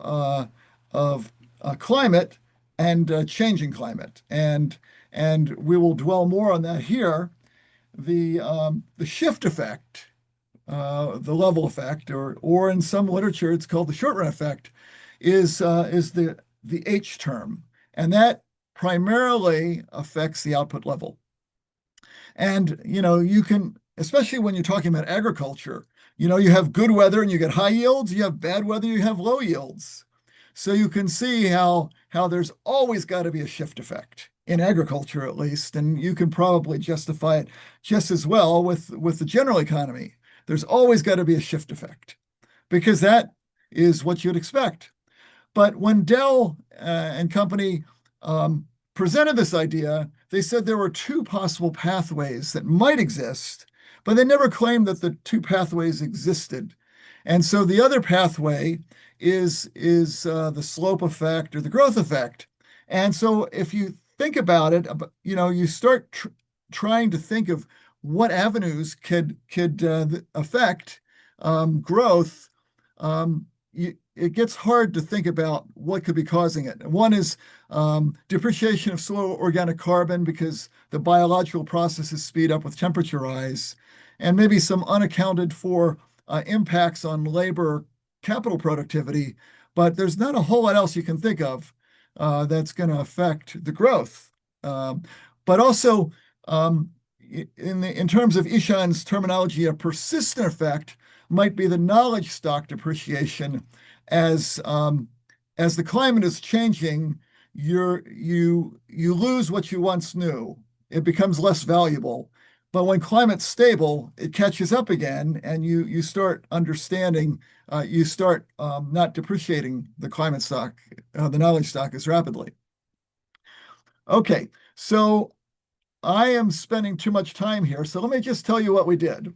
climate and changing climate, and we will dwell more on that here. The shift effect, the level effect, or in some literature it's called the short run effect, is the H term, and that primarily affects the output level. And you can, especially when you're talking about agriculture, you have good weather and you get high yields, you have bad weather, you have low yields. So you can see how there's always got to be a shift effect in agriculture, at least, and you can probably justify it just as well with the general economy. There's always got to be a shift effect because that is what you'd expect. But when Dell and company presented this idea, they said there were two possible pathways that might exist, but they never claimed that the two pathways existed. And so the other pathway is the slope effect or the growth effect. And so if you think about it, you start trying to think of what avenues could affect growth. It gets hard to think about what could be causing it. One is depreciation of soil organic carbon because the biological processes speed up with temperature rise, and maybe some unaccounted for impacts on labor capital productivity. But there's not a whole lot else you can think of that's going to affect the growth. But also, in terms of Ishan's terminology, a persistent effect might be the knowledge stock depreciation as the climate is changing, you lose what you once knew. It becomes less valuable. But when climate's stable, it catches up again, and you start understanding, you start not depreciating the climate stock, the knowledge stock as rapidly. Okay, so I am spending too much time here, so let me just tell you what we did.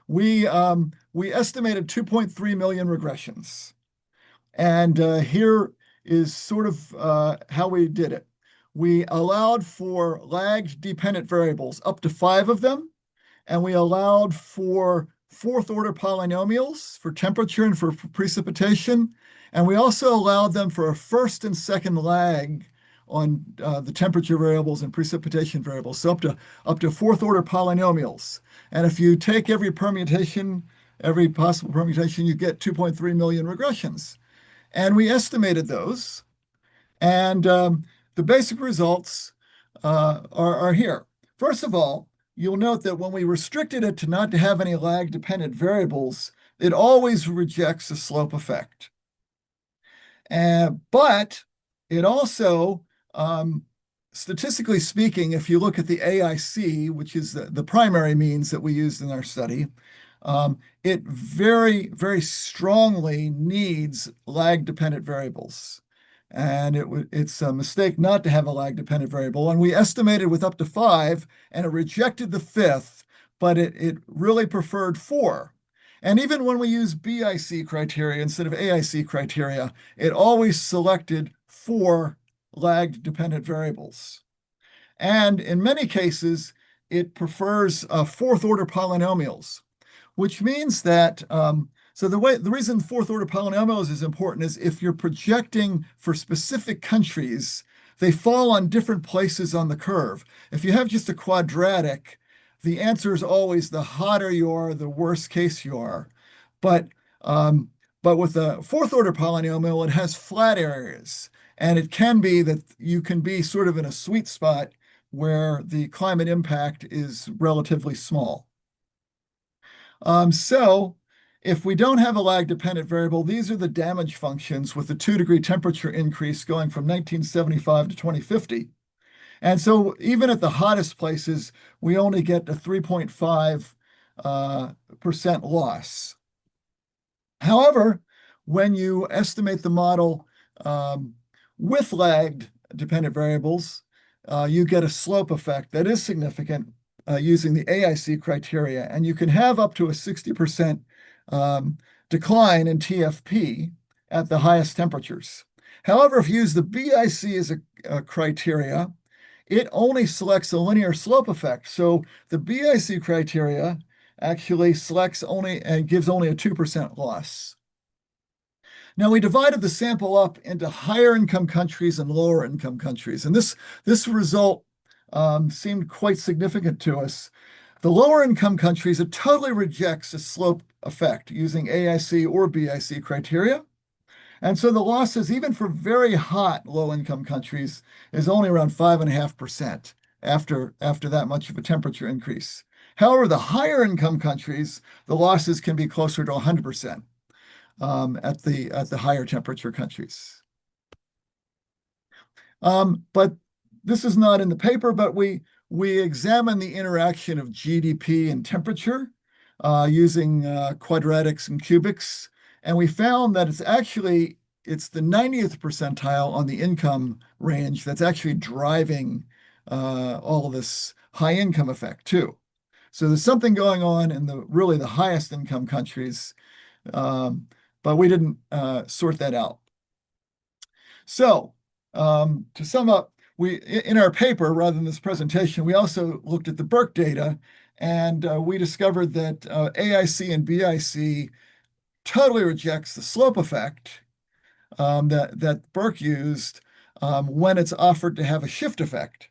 We estimated 2.3 million regressions. And here is sort of how we did it. We allowed for lag-dependent variables, up to 5 of them, and we allowed for fourth-order polynomials for temperature and for precipitation, and we also allowed them for a first and second lag on the temperature variables and precipitation variables, so up to fourth-order polynomials. And if you take every permutation, every possible permutation, you get 2.3 million regressions. And we estimated those, and the basic results are here. First of all, you'll note that when we restricted it to not to have any lag-dependent variables, it always rejects a slope effect. But it also, statistically speaking, if you look at the AIC, which is the primary means that we used in our study, it very, very strongly needs lag-dependent variables. And it's a mistake not to have a lag-dependent variable. And we estimated with up to 5, and it rejected the 5th, but it really preferred 4. And even when we use BIC criteria instead of AIC criteria, it always selected 4 lag-dependent variables. And in many cases, it prefers fourth-order polynomials, which means that so the reason fourth-order polynomials is important is if you're projecting for specific countries, they fall on different places on the curve. If you have just a quadratic, the answer is always the hotter you are, the worse case you are. But with a fourth-order polynomial, it has flat areas, and it can be that you can be sort of in a sweet spot where the climate impact is relatively small. So if we don't have a lag-dependent variable, these are the damage functions with the 2-degree temperature increase going from 1975 to 2050. And so even at the hottest places, we only get a 3.5% loss. However, when you estimate the model with lag-dependent variables, you get a slope effect that is significant using the AIC criteria, and you can have up to a 60% decline in TFP at the highest temperatures. However, if you use the BIC as a criteria, it only selects a linear slope effect. So the BIC criteria actually selects only and gives only a 2% loss. Now, we divided the sample up into higher income countries and lower income countries, and this result seemed quite significant to us. The lower income countries, it totally rejects a slope effect using AIC or BIC criteria. And so the losses, even for very hot low income countries, is only around 5.5% after that much of a temperature increase. However, the higher income countries, the losses can be closer to 100% at the higher temperature countries. But this is not in the paper, but we examine the interaction of GDP and temperature using quadratics and cubics. And we found that it's the 90th percentile on the income range that's actually driving all of this high income effect too. So there's something going on in really the highest income countries, but we didn't sort that out. So to sum up, in our paper, rather than this presentation, we also looked at the Berk data, and we discovered that AIC and BIC totally rejects the slope effect that Berk used when it's offered to have a shift effect.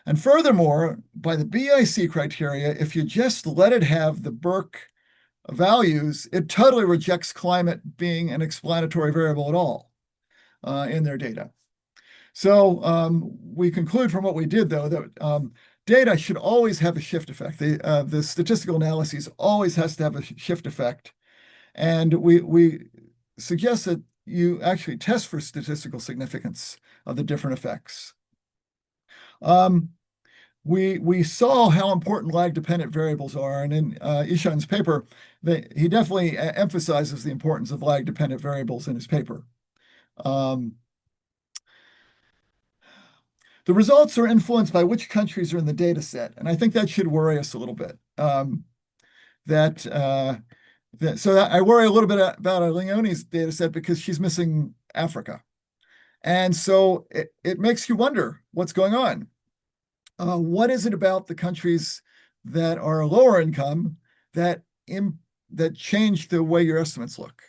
And furthermore, by the BIC criteria, if you just let it have the Berk values, it totally rejects climate being an explanatory variable at all in their data. So we conclude from what we did, though, that data should always have a shift effect. The statistical analysis always has to have a shift effect. And we suggest that you actually test for statistical significance of the different effects. We saw how important lag-dependent variables are, and in Ishan's paper, he definitely emphasizes the importance of lag-dependent variables in his paper. The results are influenced by which countries are in the data set, and I think that should worry us a little bit. So I worry a little bit about Leonie's data set because she's missing Africa. And so it makes you wonder what's going on. What is it about the countries that are lower income that change the way your estimates look?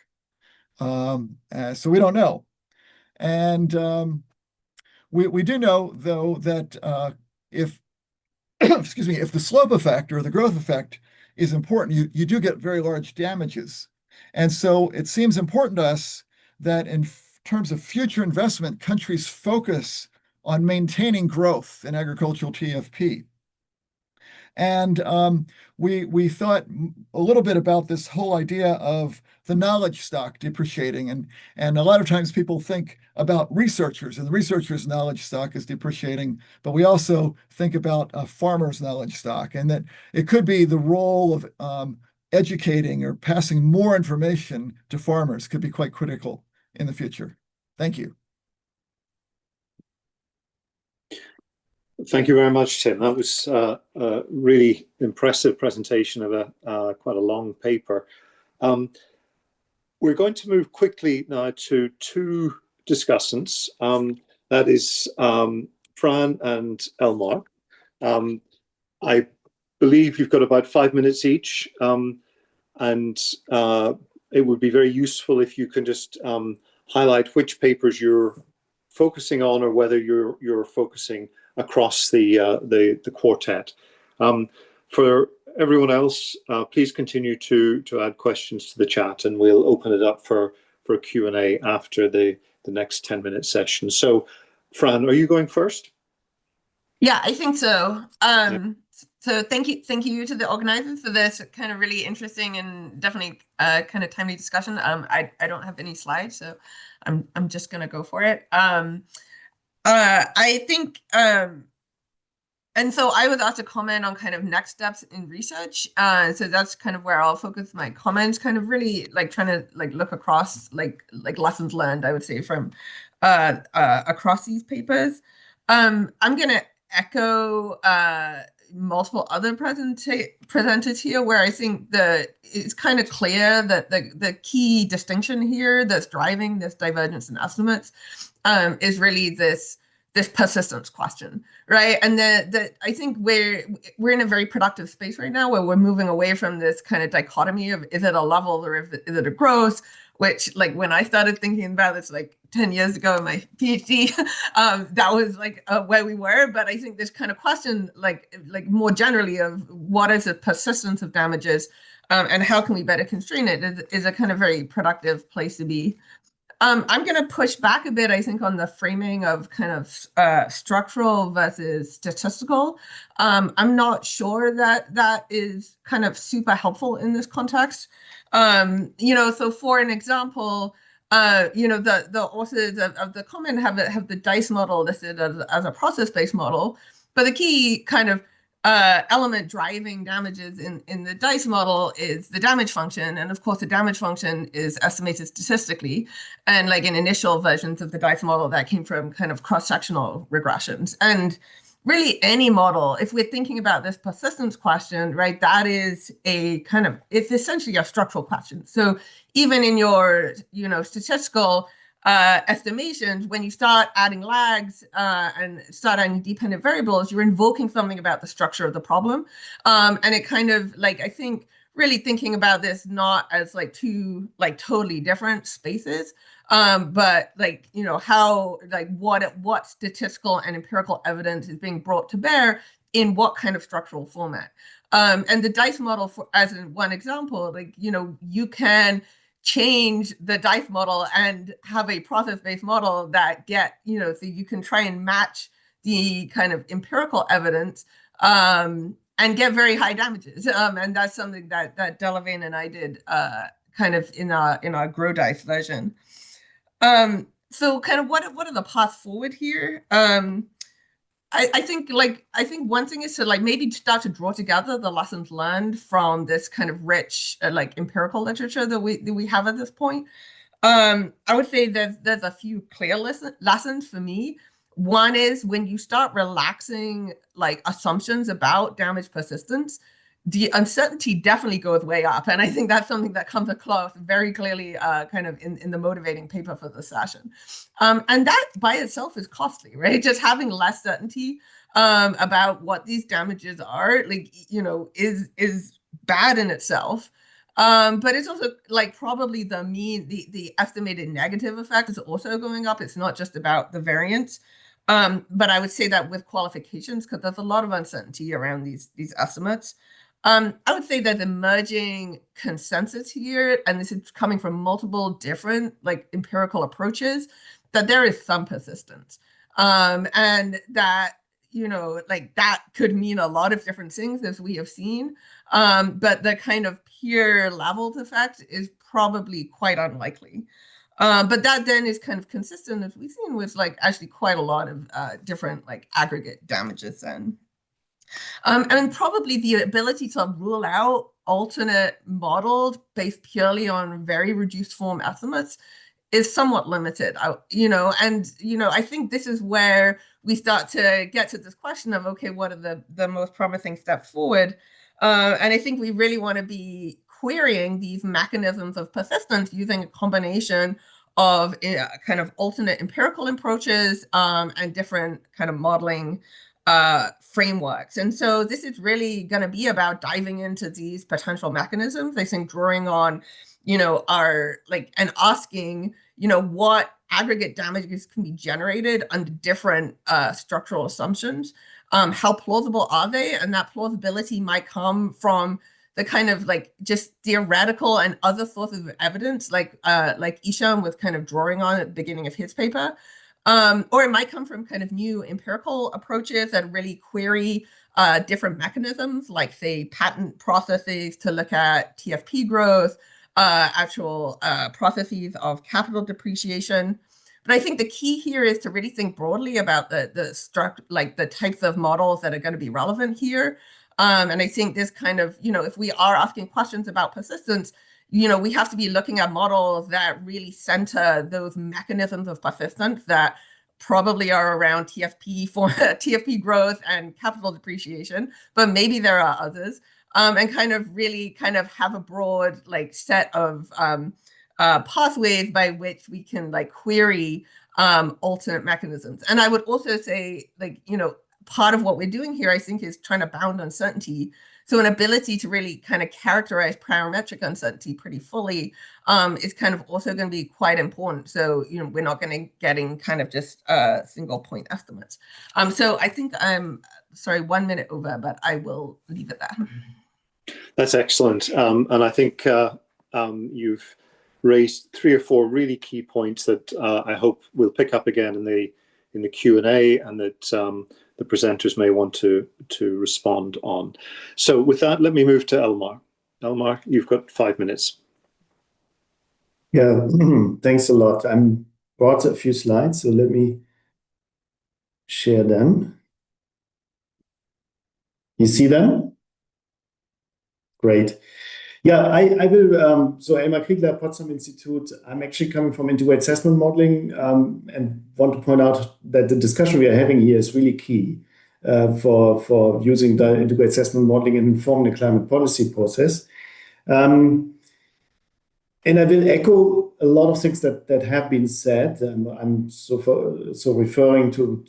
So we don't know. And we do know, though, that if excuse me, if the slope effect or the growth effect is important, you do get very large damages. And so it seems important to us that in terms of future investment, countries focus on maintaining growth in agricultural TFP. And we thought a little bit about this whole idea of the knowledge stock depreciating. And a lot of times people think about researchers, and the researchers' knowledge stock is depreciating, but we also think about a farmer's knowledge stock, and that it could be the role of educating or passing more information to farmers could be quite critical in the future. Thank you. Thank you very much, Tim. That was a really impressive presentation of quite a long paper. We're going to move quickly now to two discussants. That is Fran and Elmar. I believe you've got about 5 minutes each, and it would be very useful if you can just highlight which papers you're focusing on, or whether you're focusing across the quartet. For everyone else, please continue to add questions to the chat, and we'll open it up for Q&A after the next 10-minute session. So, Fran, are you going first? Yeah, I think so. So thank you to the organizers for this kind of really interesting and definitely kind of timely discussion. I don't have any slides, so I'm just gonna go for it. I think and so I was asked to comment on kind of next steps in research. So that's kind of where I'll focus my comments, kind of really like trying to like look across like lessons learned, I would say, from across these papers. I'm gonna echo multiple other presenters here, where I think it's kind of clear that the key distinction here that's driving this divergence in estimates is really this persistence question, right? And I think we're in a very productive space right now, where we're moving away from this kind of dichotomy of, is it a level or is it a growth? Which, like, when I started thinking about this like 10 years ago in my PhD, that was like where we were. But I think this kind of question, like more generally, of what is the persistence of damages, and how can we better constrain it, is a kind of very productive place to be. I'm going to push back a bit, I think, on the framing of kind of structural versus statistical. I'm not sure that is kind of super helpful in this context. So for an example, the authors of the comment have the dice model listed as a process-based model, but the key kind of element driving damages in the dice model is the damage function. And of course, the damage function is estimated statistically. And like in initial versions of the dice model, that came from kind of cross-sectional regressions. And really any model, if we're thinking about this persistence question, right, that is a kind of, it's essentially a structural question. So even in your, statistical estimations, when you start adding lags and start adding dependent variables, you're invoking something about the structure of the problem. And it kind of like, I think really thinking about this not as like two like totally different spaces, but like, how, like what statistical and empirical evidence is being brought to bear in what kind of structural format. And the dice model, as in one example, like, you can change the dice model and have a process-based model that so you can try and match the kind of empirical evidence and get very high damages. And that's something that Delavane and I did kind of in our Grow Dice version. So kind of what are the paths forward here? I think one thing is to like maybe start to draw together the lessons learned from this kind of rich like empirical literature that we have at this point. I would say there's a few clear lessons for me. One is when you start relaxing like assumptions about damage persistence, the uncertainty definitely goes way up. And I think that's something that comes across very clearly kind of in the motivating paper for the session. And that by itself is costly, right? Just having less certainty about what these damages are, like, is bad in itself. But it's also like probably the estimated negative effect is also going up. It's not just about the variance. But I would say that with qualifications, because there's a lot of uncertainty around these estimates. I would say there's emerging consensus here, and this is coming from multiple different like empirical approaches, that there is some persistence. And that, like that could mean a lot of different things as we have seen. But the kind of peer leveled effect is probably quite unlikely. But that then is kind of consistent, as we've seen, with like actually quite a lot of different like aggregate damages then. And probably the ability to rule out alternate models based purely on very reduced form estimates is somewhat limited. I think this is where we start to get to this question of, okay, what are the most promising steps forward? And I think we really want to be querying these mechanisms of persistence using a combination of kind of alternate empirical approaches and different kind of modeling frameworks. And so this is really going to be about diving into these potential mechanisms. I think drawing on, our like, and asking, what aggregate damages can be generated under different structural assumptions. How plausible are they? And that plausibility might come from the kind of like just theoretical and other sources of evidence, like Isham was kind of drawing on at the beginning of his paper. Or it might come from kind of new empirical approaches that really query different mechanisms, like say patent processes to look at TFP growth, actual processes of capital depreciation. But I think the key here is to really think broadly about the types of models that are going to be relevant here. And I think this kind of, if we are asking questions about persistence, we have to be looking at models that really center those mechanisms of persistence that probably are around TFP growth and capital depreciation, but maybe there are others, and kind of really kind of have a broad like set of pathways by which we can like query alternate mechanisms. And I would also say, like, part of what we're doing here, I think, is trying to bound uncertainty. So an ability to really kind of characterize parametric uncertainty pretty fully is kind of also going to be quite important. So, we're not going to getting kind of just single point estimates. So I think I'm, sorry, 1 minute over, but I will leave it there. That's excellent. And I think you've raised 3 or 4 really key points that I hope we'll pick up again in the Q&A, and that the presenters may want to respond on. So with that, let me move to Elmar. Elmar, you've got 5 minutes. Yeah, thanks a lot. I'm brought a few slides, so let me share them. You see them? Great. Yeah, I will. So Elmar Kriegler, Potsdam Institute. I'm actually coming from integrated assessment modeling, and want to point out that the discussion we are having here is really key for using the integrated assessment modeling and informing the climate policy process. And I will echo a lot of things that have been said. I'm so referring to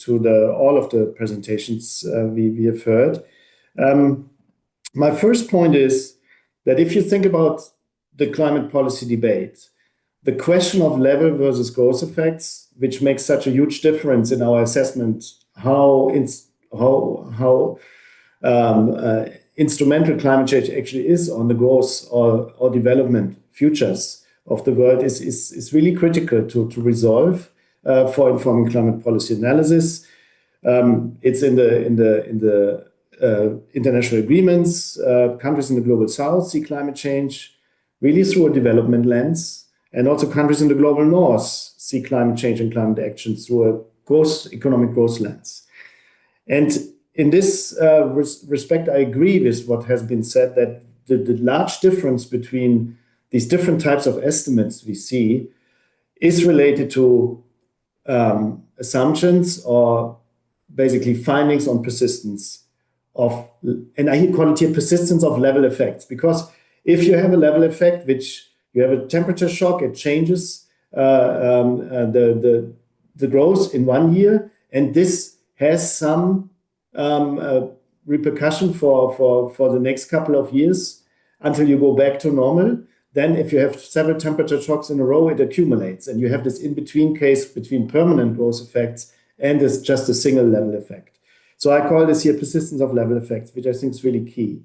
all of the presentations we have heard. My first point is that if you think about the climate policy debate, the question of level versus growth effects, which makes such a huge difference in our assessment, how instrumental climate change actually is on the growth or development futures of the world is really critical to resolve for informing climate policy analysis. It's in the international agreements. Countries in the global south see climate change really through a development lens, and also countries in the global north see climate change and climate action through a economic growth lens. And in this respect, I agree with what has been said, that the large difference between these different types of estimates we see is related to assumptions or basically findings on persistence of, and I call it here persistence of level effects, because if you have a level effect, which you have a temperature shock, it changes the growth in 1 year, and this has some repercussion for the next couple of years until you go back to normal. Then if you have several temperature shocks in a row, it accumulates, and you have this in-between case between permanent growth effects and this just a single level effect. So I call this here persistence of level effects, which I think is really key.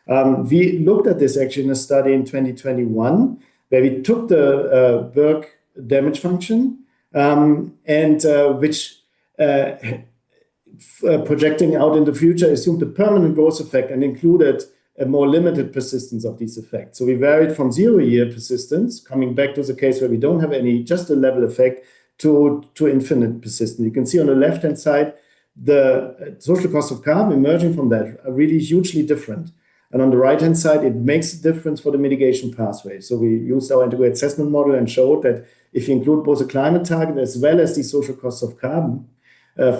We looked at this actually in a study in 2021, where we took the Berg damage function, which projecting out in the future assumed a permanent growth effect and included a more limited persistence of these effects. So we varied from 0-year persistence, coming back to the case where we don't have any, just a level effect, to infinite persistence. You can see on the left-hand side, the social cost of carbon emerging from that are really hugely different. And on the right-hand side, it makes a difference for the mitigation pathway. So we used our integrated assessment model and showed that if you include both a climate target as well as the social costs of carbon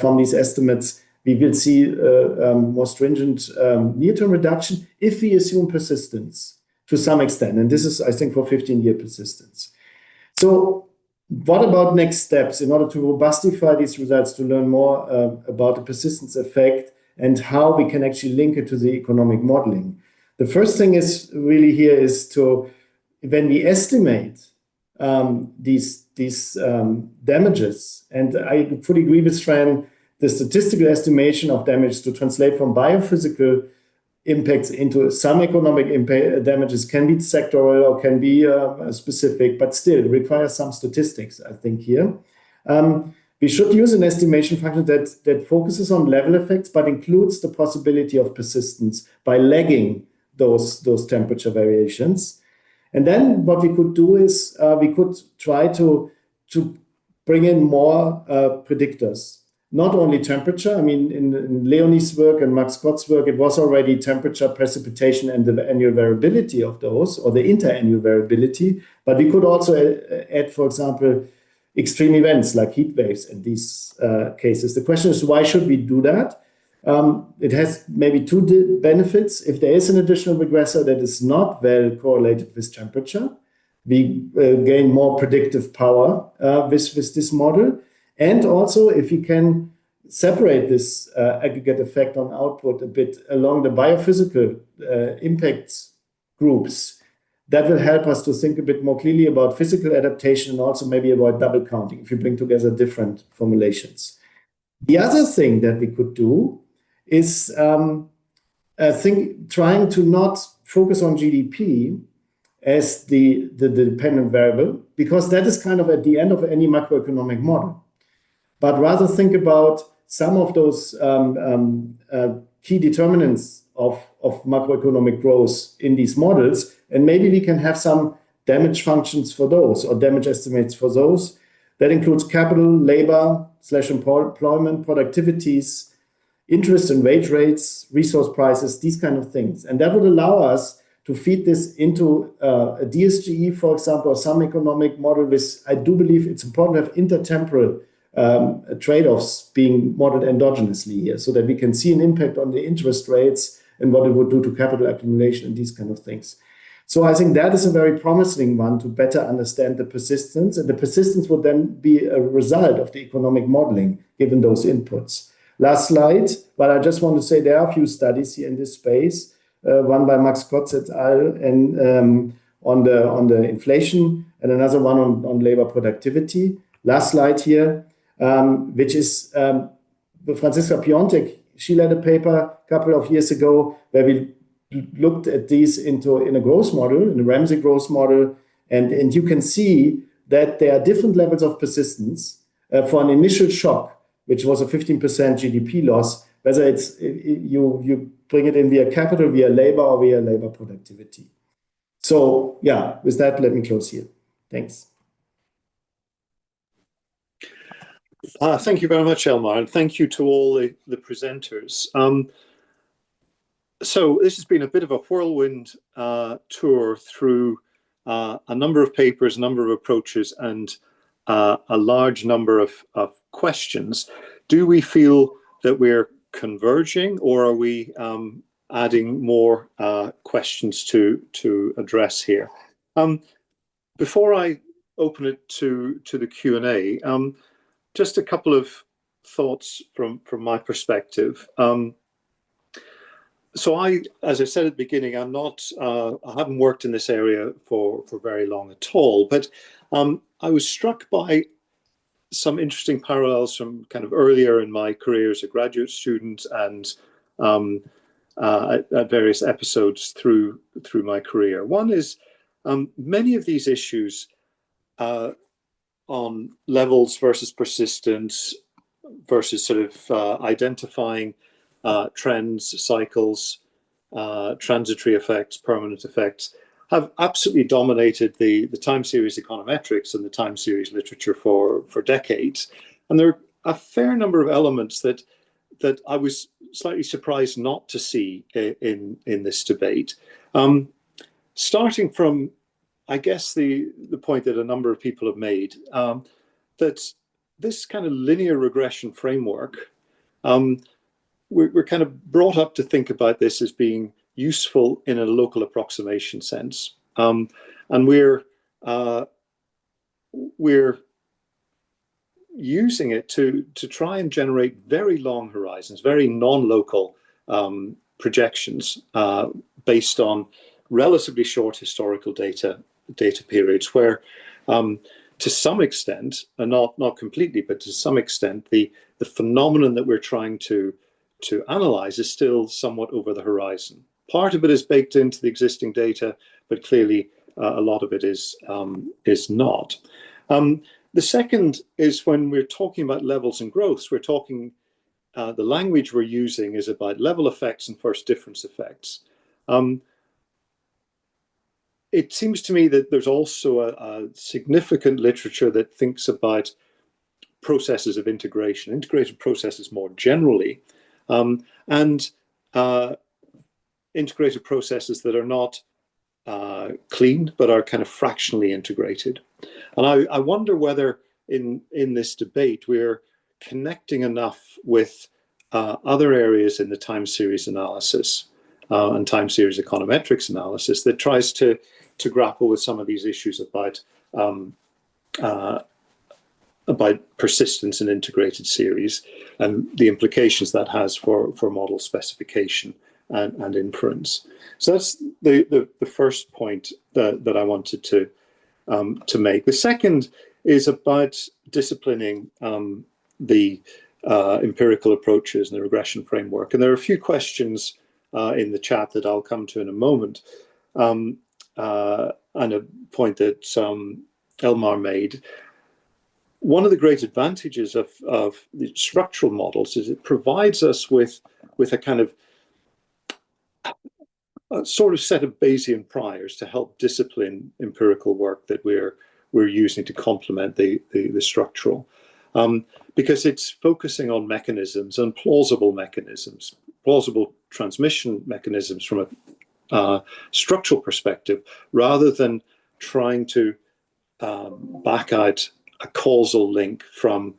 from these estimates, we will see more stringent near-term reduction if we assume persistence to some extent. And this is, I think, for 15-year persistence. So what about next steps in order to robustify these results, to learn more about the persistence effect and how we can actually link it to the economic modeling? The first thing is really here is to, when we estimate these damages, and I fully agree with Fran, the statistical estimation of damage to translate from biophysical impacts into some economic damages can be sectoral or can be specific, but still requires some statistics, I think, here. We should use an estimation function that focuses on level effects, but includes the possibility of persistence by lagging those temperature variations. And then what we could do is we could try to bring in more predictors. Not only temperature, I mean, in Leonie's work and Mark Scott's work, it was already temperature, precipitation, and the annual variability of those, or the interannual variability. But we could also add, for example, extreme events like heat waves in these cases. The question is, why should we do that? It has maybe two benefits. If there is an additional regressor that is not well correlated with temperature, we gain more predictive power with this model. And also, if you can separate this aggregate effect on output a bit along the biophysical impact groups, that will help us to think a bit more clearly about physical adaptation and also maybe avoid double counting if you bring together different formulations. The other thing that we could do is trying to not focus on GDP as the dependent variable, because that is kind of at the end of any macroeconomic model. But rather think about some of those key determinants of macroeconomic growth in these models, and maybe we can have some damage functions for those or damage estimates for those. That includes capital, labor/employment, productivities, interest and wage rates, resource prices, these kind of things. And that would allow us to feed this into a DSGE, for example, or some economic model with, I do believe it's important to have intertemporal trade-offs being modeled endogenously here so that we can see an impact on the interest rates and what it would do to capital accumulation and these kind of things. So I think that is a very promising one to better understand the persistence, and the persistence would then be a result of the economic modeling given those inputs. Last slide, but I just want to say there are a few studies here in this space, one by Max Kotz et al. And on the inflation, and another one on labor productivity. Last slide here, which is Franziska Piontek. She led a paper a couple of years ago where we looked at these in a growth model, in a Ramsey growth model, and you can see that there are different levels of persistence for an initial shock, which was a 15% GDP loss, whether it's you bring it in via capital, via labor, or via labor productivity. So yeah, with that, let me close here. Thanks. Thank you very much, Elmar, and thank you to all the presenters. So this has been a bit of a whirlwind tour through a number of papers, a number of approaches, and a large number of questions. Do we feel that we're converging, or are we adding more questions to address here? Before I open it to the Q&A, just a couple of thoughts from my perspective. So as I said at the beginning, I haven't worked in this area for very long at all, but I was struck by some interesting parallels from kind of earlier in my career as a graduate student and at various episodes through my career. One is many of these issues on levels versus persistence versus sort of identifying trends, cycles, transitory effects, permanent effects, have absolutely dominated the time series econometrics and the time series literature for decades. And there are a fair number of elements that I was slightly surprised not to see in this debate. Starting from, I guess, the point that a number of people have made, that this kind of linear regression framework, we're kind of brought up to think about this as being useful in a local approximation sense. And we're using it to try and generate very long horizons, very non-local projections based on relatively short historical data periods where to some extent, and not completely, but to some extent, the phenomenon that we're trying to analyze is still somewhat over the horizon. Part of it is baked into the existing data, but clearly a lot of it is not. The second is when we're talking about levels and growths, we're talking, the language we're using is about level effects and first difference effects. It seems to me that there's also a significant literature that thinks about processes of integration, integrated processes more generally, and integrated processes that are not clean, but are kind of fractionally integrated. And I wonder whether in this debate we're connecting enough with other areas in the time series analysis and time series econometrics analysis that tries to grapple with some of these issues about persistence in integrated series and the implications that has for model specification and inference. So that's the first point that I wanted to make. The second is about disciplining the empirical approaches and the regression framework. And there are a few questions in the chat that I'll come to in a moment, and a point that Elmar made. One of the great advantages of the structural models is it provides us with a kind of sort of set of Bayesian priors to help discipline empirical work that we're using to complement the structural, because it's focusing on mechanisms and plausible transmission mechanisms from a structural perspective, rather than trying to back out a causal link from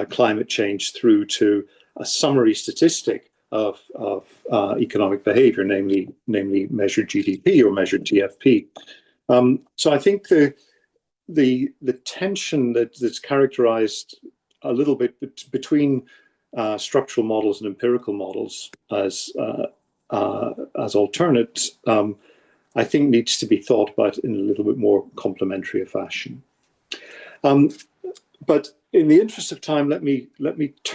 climate change through to a summary statistic of economic behavior, namely measured GDP or measured TFP. So I think the tension that's characterized a little bit between structural models and empirical models as alternates, I think needs to be thought about in a little bit more complementary fashion. But in the interest of time, let me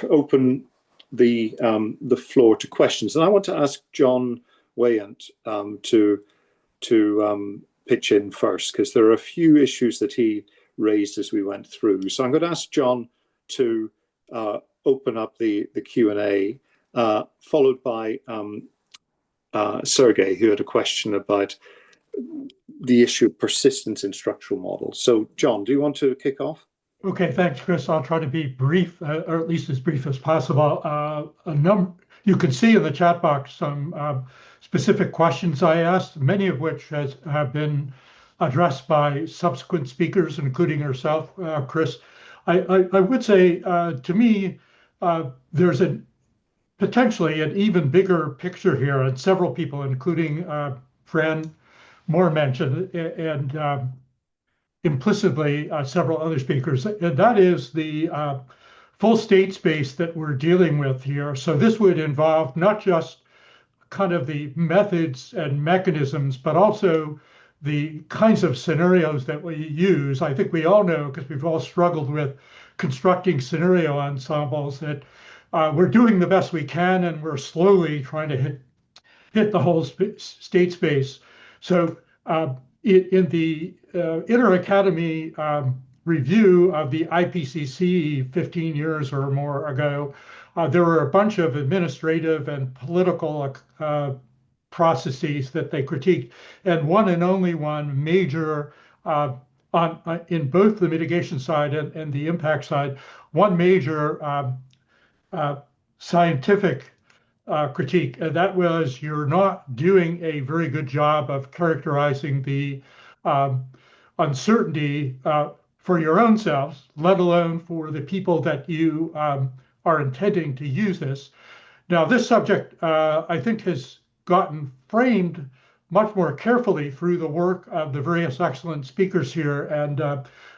open the floor to questions, and I want to ask John Wayant to pitch in first, because there are a few issues that he raised as we went through. So I'm going to ask John to open up the Q&A, followed by Sergey, who had a question about the issue of persistence in structural models. So John, do you want to kick off? Okay, thanks, Chris. I'll try to be brief, or at least as brief as possible. You can see in the chat box some specific questions I asked, many of which have been addressed by subsequent speakers, including yourself, Chris. I would say, to me, there's potentially an even bigger picture here, and several people, including Fran Moore mentioned, and implicitly several other speakers, and that is the full state space that we're dealing with here. So this would involve not just kind of the methods and mechanisms, but also the kinds of scenarios that we use. I think we all know, because we've all struggled with constructing scenario ensembles, that we're doing the best we can, and we're slowly trying to hit the whole state space. So in the Inter-Academy review of the IPCC 15 years or more ago, there were a bunch of administrative and political processes that they critiqued, and one and only one major in both the mitigation side and the impact side, one major scientific critique, and that was you're not doing a very good job of characterizing the uncertainty for your own selves, let alone for the people that you are intending to use this. Now, this subject, I think, has gotten framed much more carefully through the work of the various excellent speakers here and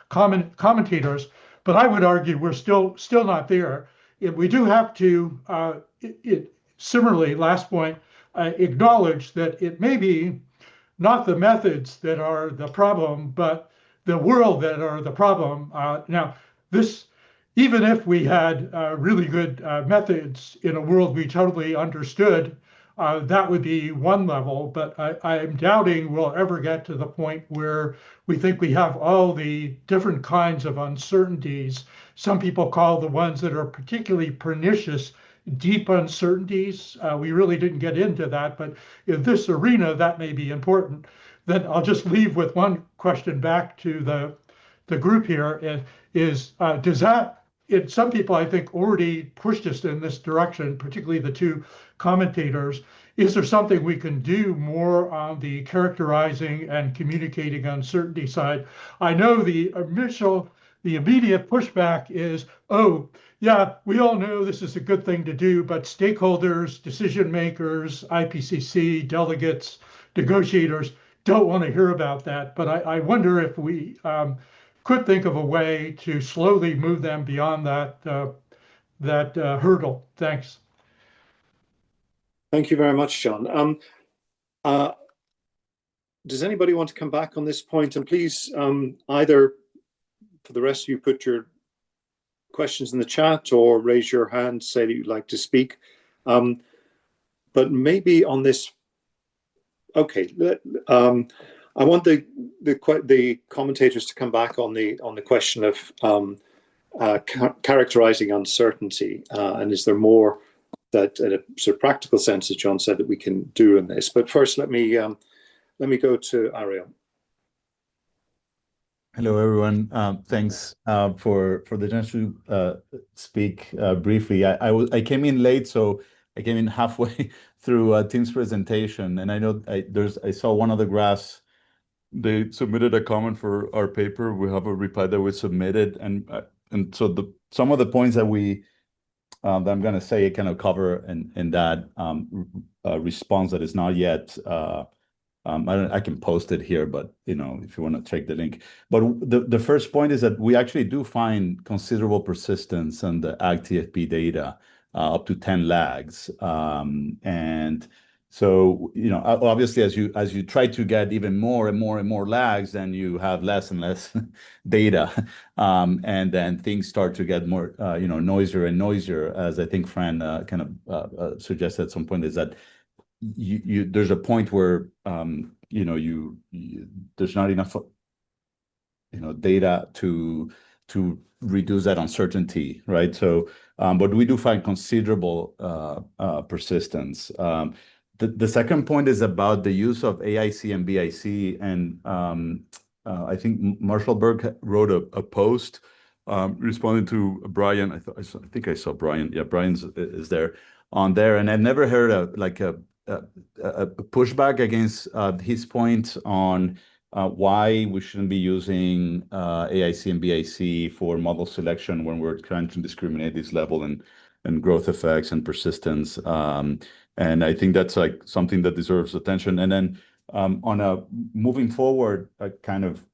commentators, but I would argue we're still not there. We do have to, similarly, last point, acknowledge that it may be not the methods that are the problem, but the world that are the problem. Now, this, even if we had really good methods in a world we totally understood, that would be one level, but I'm doubting we'll ever get to the point where we think we have all the different kinds of uncertainties. Some people call the ones that are particularly pernicious deep uncertainties. We really didn't get into that, but in this arena, that may be important. Then I'll just leave with one question back to the group here, does that, some people I think already pushed us in this direction, particularly the two commentators. Is there something we can do more on the characterizing and communicating uncertainty side? I know the immediate pushback is, oh, yeah, we all know this is a good thing to do, but stakeholders, decision makers, IPCC, delegates, negotiators don't want to hear about that. But I wonder if we could think of a way to slowly move them beyond that hurdle. Thanks. Thank you very much, John. Does anybody want to come back on this point? And please, either for the rest of you, put your questions in the chat or raise your hand, say that you'd like to speak. But maybe on this, okay, I want the commentators to come back on the question of characterizing uncertainty, and is there more that in a sort of practical sense, as John said, that we can do in this. But first, let me go to Ariel. Hello, everyone. Thanks for the chance to speak briefly. I came in late, so I came in halfway through Tim's presentation, and I know I saw one of the graphs. They submitted a comment for our paper. We have a reply that we submitted, and so some of the points that I'm going to say kind of cover in that response that is not yet. I can post it here, but if you want to check the link. But the first point is that we actually do find considerable persistence on the AgTFP data, up to 10 lags. And so, obviously, as you try to get even more and more and more lags, then you have less and less data, and then things start to get more, noisier and noisier. As I think Fran kind of suggested at some point, is that there's a point where there's not enough data to reduce that uncertainty, right? So, but we do find considerable persistence. The second point is about the use of AIC and BIC, and I think Marshall Berg wrote a post responding to Brian. I think I saw Brian. Yeah, Brian's is there on there, and I've never heard a pushback against his point on why we shouldn't be using AIC and BIC for model selection when we're trying to discriminate this level and growth effects and persistence. And I think that's like something that deserves attention. And then on a moving forward kind of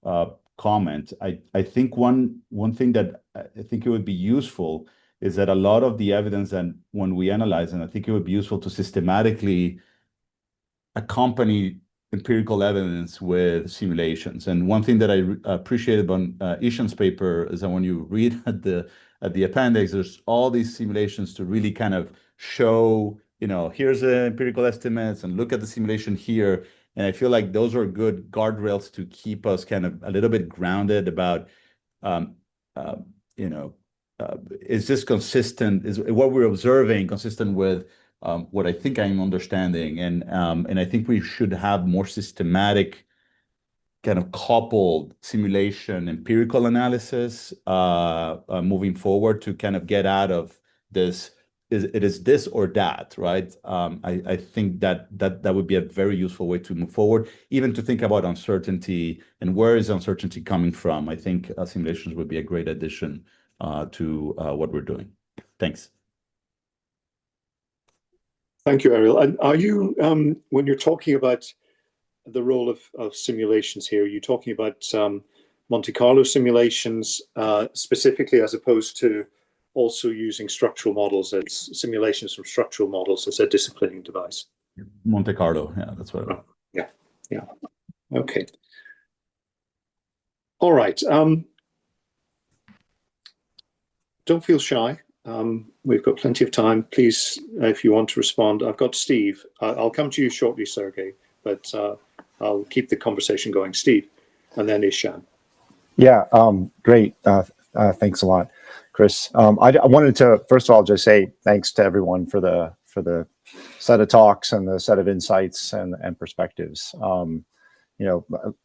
comment, I think one thing that I think it would be useful is that a lot of the evidence that when we analyze, and I think it would be useful to systematically accompany empirical evidence with simulations. And one thing that I appreciated on Ishan's paper is that when you read at the appendix, there's all these simulations to really kind of show, here's the empirical estimates and look at the simulation here. And I feel like those are good guardrails to keep us kind of a little bit grounded about, is this consistent? Is what we're observing consistent with what I think I'm understanding? And I think we should have more systematic kind of coupled simulation empirical analysis moving forward to kind of get out of this. It is this or that, right? I think that would be a very useful way to move forward, even to think about uncertainty and where is uncertainty coming from. I think simulations would be a great addition to what we're doing. Thanks. Thank you, Ariel. And are you, when you're talking about the role of simulations here, are you talking about Monte Carlo simulations specifically, as opposed to also using structural models as simulations from structural models as a disciplining device? Monte Carlo, yeah, that's what I mean. Yeah. Okay. All right. Don't feel shy. We've got plenty of time. Please, if you want to respond. I've got Steve. I'll come to you shortly, Sergey, but I'll keep the conversation going. Steve, and then Ishan. Yeah, great. Thanks a lot, Chris. I wanted to, first of all, just say thanks to everyone for the set of talks and the set of insights and perspectives.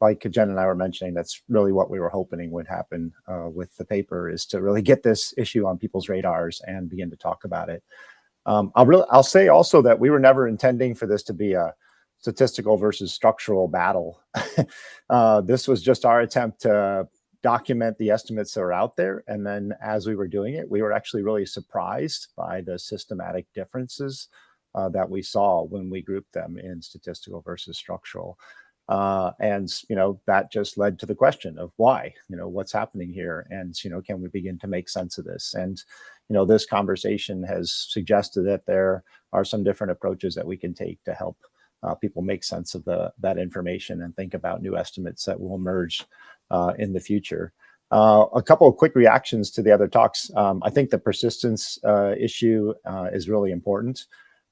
Like Jen and I were mentioning, that's really what we were hoping would happen with the paper, is to really get this issue on people's radars and begin to talk about it. I'll say also that we were never intending for this to be a statistical versus structural battle. This was just our attempt to document the estimates that are out there. And then as we were doing it, we were actually really surprised by the systematic differences that we saw when we grouped them in statistical versus structural. And that just led to the question of why, what's happening here, and can we begin to make sense of this? And this conversation has suggested that there are some different approaches that we can take to help people make sense of that information and think about new estimates that will emerge in the future. A couple of quick reactions to the other talks. I think the persistence issue is really important.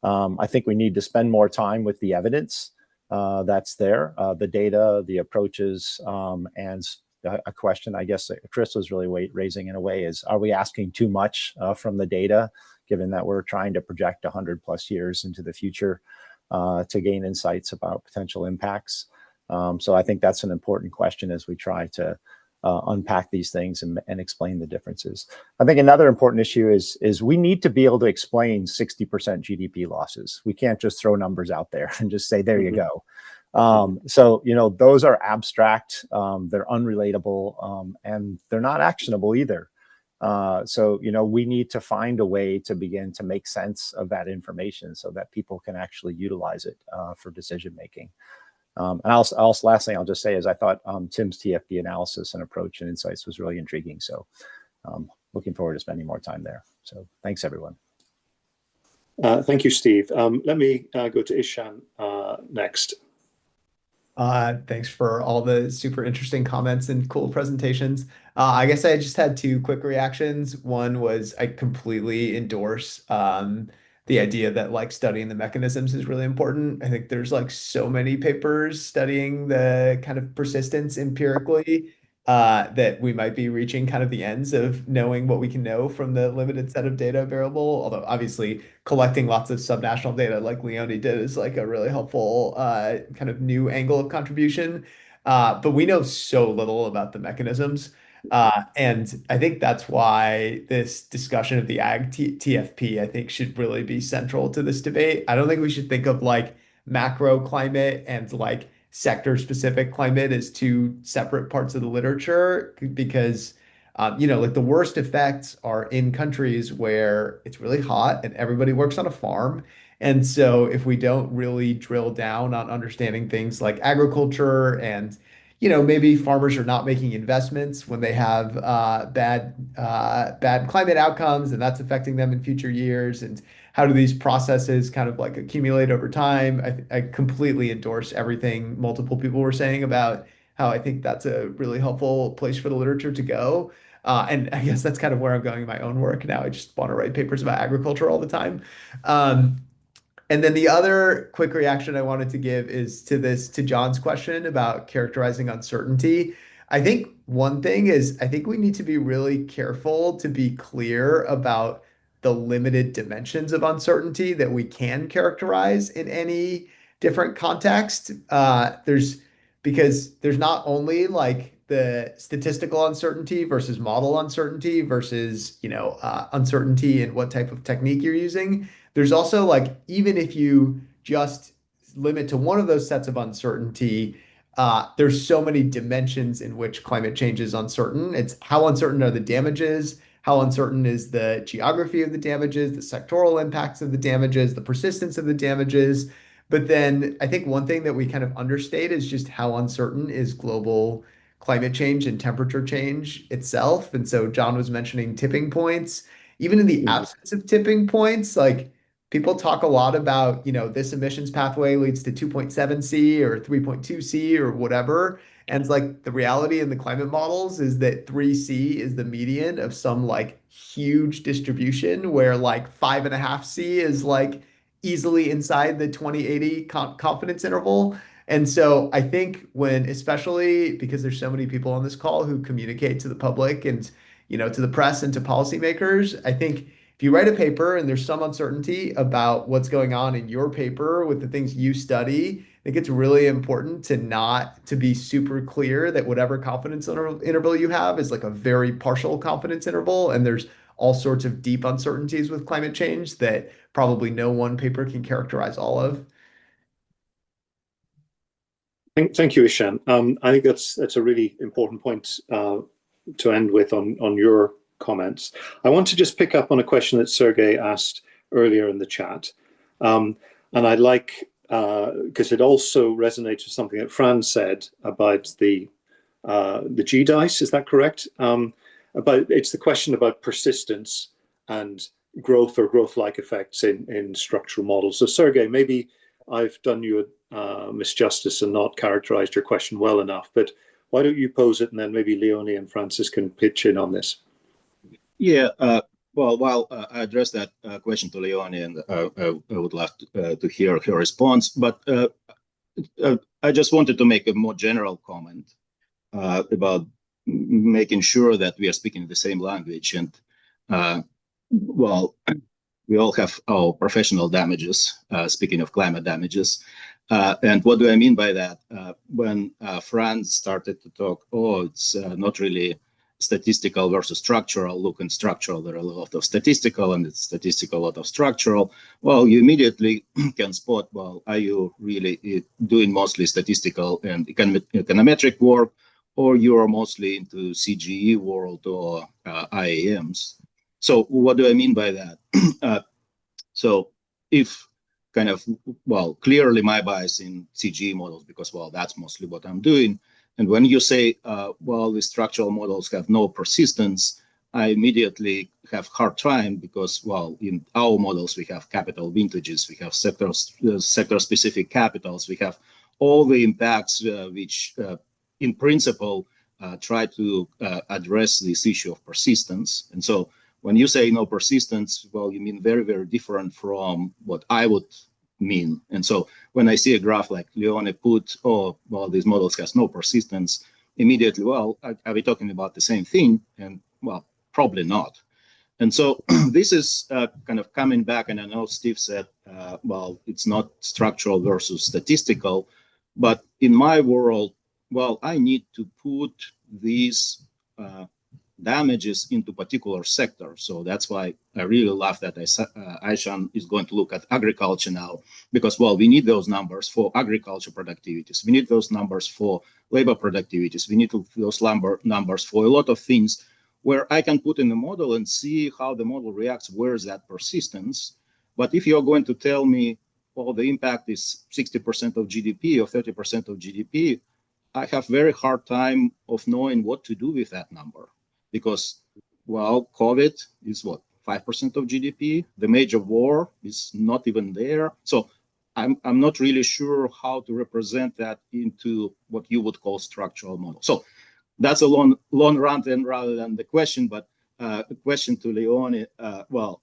I think we need to spend more time with the evidence that's there, the data, the approaches, and a question I guess Chris was really raising in a way is, are we asking too much from the data? given that we're trying to project 100+ years into the future to gain insights about potential impacts. So I think that's an important question as we try to unpack these things and explain the differences. I think another important issue is we need to be able to explain 60% GDP losses. We can't just throw numbers out there and just say, there you go. So, those are abstract, they're unrelatable, and they're not actionable either. So, we need to find a way to begin to make sense of that information so that people can actually utilize it for decision making. And also, last thing I'll just say is I thought Tim's TFP analysis and approach and insights was really intriguing. So looking forward to spending more time there. So thanks, everyone. Thank you, Steve. Let me go to Ishan next. Thanks for all the super interesting comments and cool presentations. I guess I just had two quick reactions. One was I completely endorse the idea that like studying the mechanisms is really important. I think there's like so many papers studying the kind of persistence empirically that we might be reaching kind of the ends of knowing what we can know from the limited set of data available. Although obviously collecting lots of subnational data like Leone did is like a really helpful kind of new angle of contribution. But we know so little about the mechanisms. And I think that's why this discussion of the TFP, I think, should really be central to this debate. I don't think we should think of like macro climate and like sector specific climate as two separate parts of the literature because like the worst effects are in countries where it's really hot and everybody works on a farm. And so if we don't really drill down on understanding things like agriculture and maybe farmers are not making investments when they have bad climate outcomes, and that's affecting them in future years. And how do these processes kind of like accumulate over time? I completely endorse everything multiple people were saying about how I think that's a really helpful place for the literature to go. And I guess that's kind of where I'm going in my own work now. I just want to write papers about agriculture all the time. And then the other quick reaction I wanted to give is to John's question about characterizing uncertainty. I think one thing is I think we need to be really careful to be clear about the limited dimensions of uncertainty that we can characterize in any different context. Because there's not only like the statistical uncertainty versus model uncertainty versus uncertainty in what type of technique you're using. There's also like, even if you just limit to one of those sets of uncertainty, there's so many dimensions in which climate change is uncertain. It's how uncertain are the damages, how uncertain is the geography of the damages, the sectoral impacts of the damages, the persistence of the damages. But then I think one thing that we kind of understate is just how uncertain is global climate change and temperature change itself. And so John was mentioning tipping points. Even in the absence of tipping points, like people talk a lot about, this emissions pathway leads to 2.7 C or 3.2 C or whatever. And it's like the reality in the climate models is that 3C is the median of some like huge distribution where like 5.5 C is like easily inside the 2080 confidence interval. And so I think especially because there's so many people on this call who communicate to the public and, to the press and to policymakers, I think if you write a paper and there's some uncertainty about what's going on in your paper with the things you study, I think it's really important to be super clear that whatever confidence interval you have is like a very partial confidence interval. And there's all sorts of deep uncertainties with climate change that probably no one paper can characterize all of. Thank you, Ishan. I think that's a really important point to end with on your comments. I want to just pick up on a question that Sergey asked earlier in the chat. And I'd like, because it also resonates with something that Fran said about the GDICE, is that correct? But it's the question about persistence and growth or growth-like effects in structural models. So Sergey, maybe I've done you a misjustice and not characterized your question well enough, but why don't you pose it and then maybe Leone and Francis can pitch in on this. Yeah, well, while I address that question to Leone, and I would like to hear her response, but I just wanted to make a more general comment about making sure that we are speaking the same language. And well, we all have our professional damages, speaking of climate damages. And what do I mean by that? When Franz started to talk, it's not really statistical versus structural. Look, in structural, there are a lot of statistical, and it's statistical, a lot of structural. Well, you immediately can spot, well, are you really doing mostly statistical and econometric work, or you are mostly into CGE world or IAMs? So what do I mean by that? So if kind of, well, clearly my bias in CGE models, because, well, that's mostly what I'm doing. And when you say, well, the structural models have no persistence, I immediately have hard time because, well, in our models, we have capital vintages, we have sector-specific capitals, we have all the impacts which, in principle, try to address this issue of persistence. And so when you say no persistence, well, you mean very, very different from what I would mean. And so when I see a graph like Leone put, well, these models has no persistence, immediately, well, are we talking about the same thing? And, well, probably not. And so this is kind of coming back, and I know Steve said, well, it's not structural versus statistical, but in my world, well, I need to put these damages into particular sectors. So that's why I really love that Aishan is going to look at agriculture now, because, well, we need those numbers for agriculture productivities. We need those numbers for labor productivities. We need those numbers for a lot of things where I can put in the model and see how the model reacts, where is that persistence. But if you're going to tell me, well, the impact is 60% of GDP or 30% of GDP, I have very hard time of knowing what to do with that number. Because, well, COVID is what, 5% of GDP? The major war is not even there. So I'm not really sure how to represent that into what you would call structural model. So that's a long rant and rather than the question, but the question to Leone, well,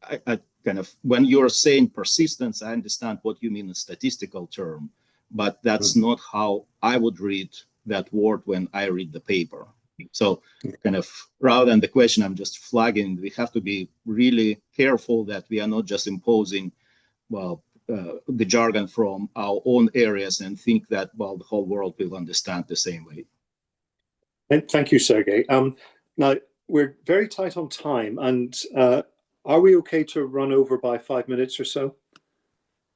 I kind of, when you're saying persistence, I understand what you mean in statistical term, but that's not how I would read that word when I read the paper. So kind of rather than the question, I'm just flagging, we have to be really careful that we are not just imposing, well, the jargon from our own areas and think that, well, the whole world will understand the same way. Thank you, Sergey. Now, we're very tight on time, and are we okay to run over by 5 minutes or so?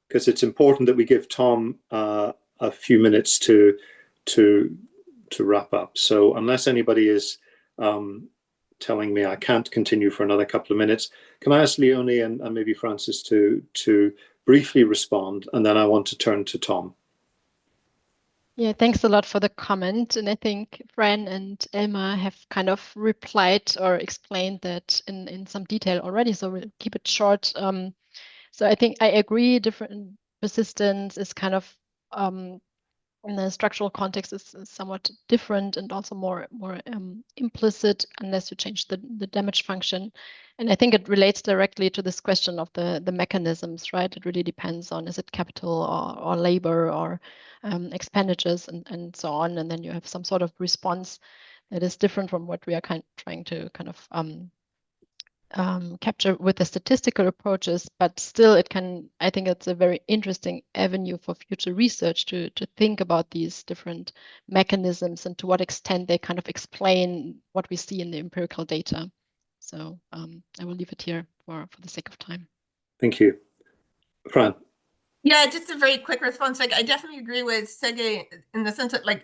Because it's important that we give Tom a few minutes to wrap up. So unless anybody is telling me I can't continue for another couple of minutes, can I ask Leone and maybe Francis to briefly respond, and then I want to turn to Tom. Yeah, thanks a lot for the comment. And I think Fran and Elmar have kind of replied or explained that in some detail already, so we'll keep it short. So I think I agree, different persistence is kind of in the structural context is somewhat different and also more implicit unless you change the damage function. And I think it relates directly to this question of the mechanisms, right? It really depends on, is it capital or labor or expenditures and so on. And then you have some sort of response that is different from what we are trying to kind of capture with the statistical approaches, but still I think it's a very interesting avenue for future research to think about these different mechanisms and to what extent they kind of explain what we see in the empirical data. So I will leave it here for the sake of time. Thank you. Fran. Yeah, just a very quick response. Like, I definitely agree with Sergey in the sense that, like,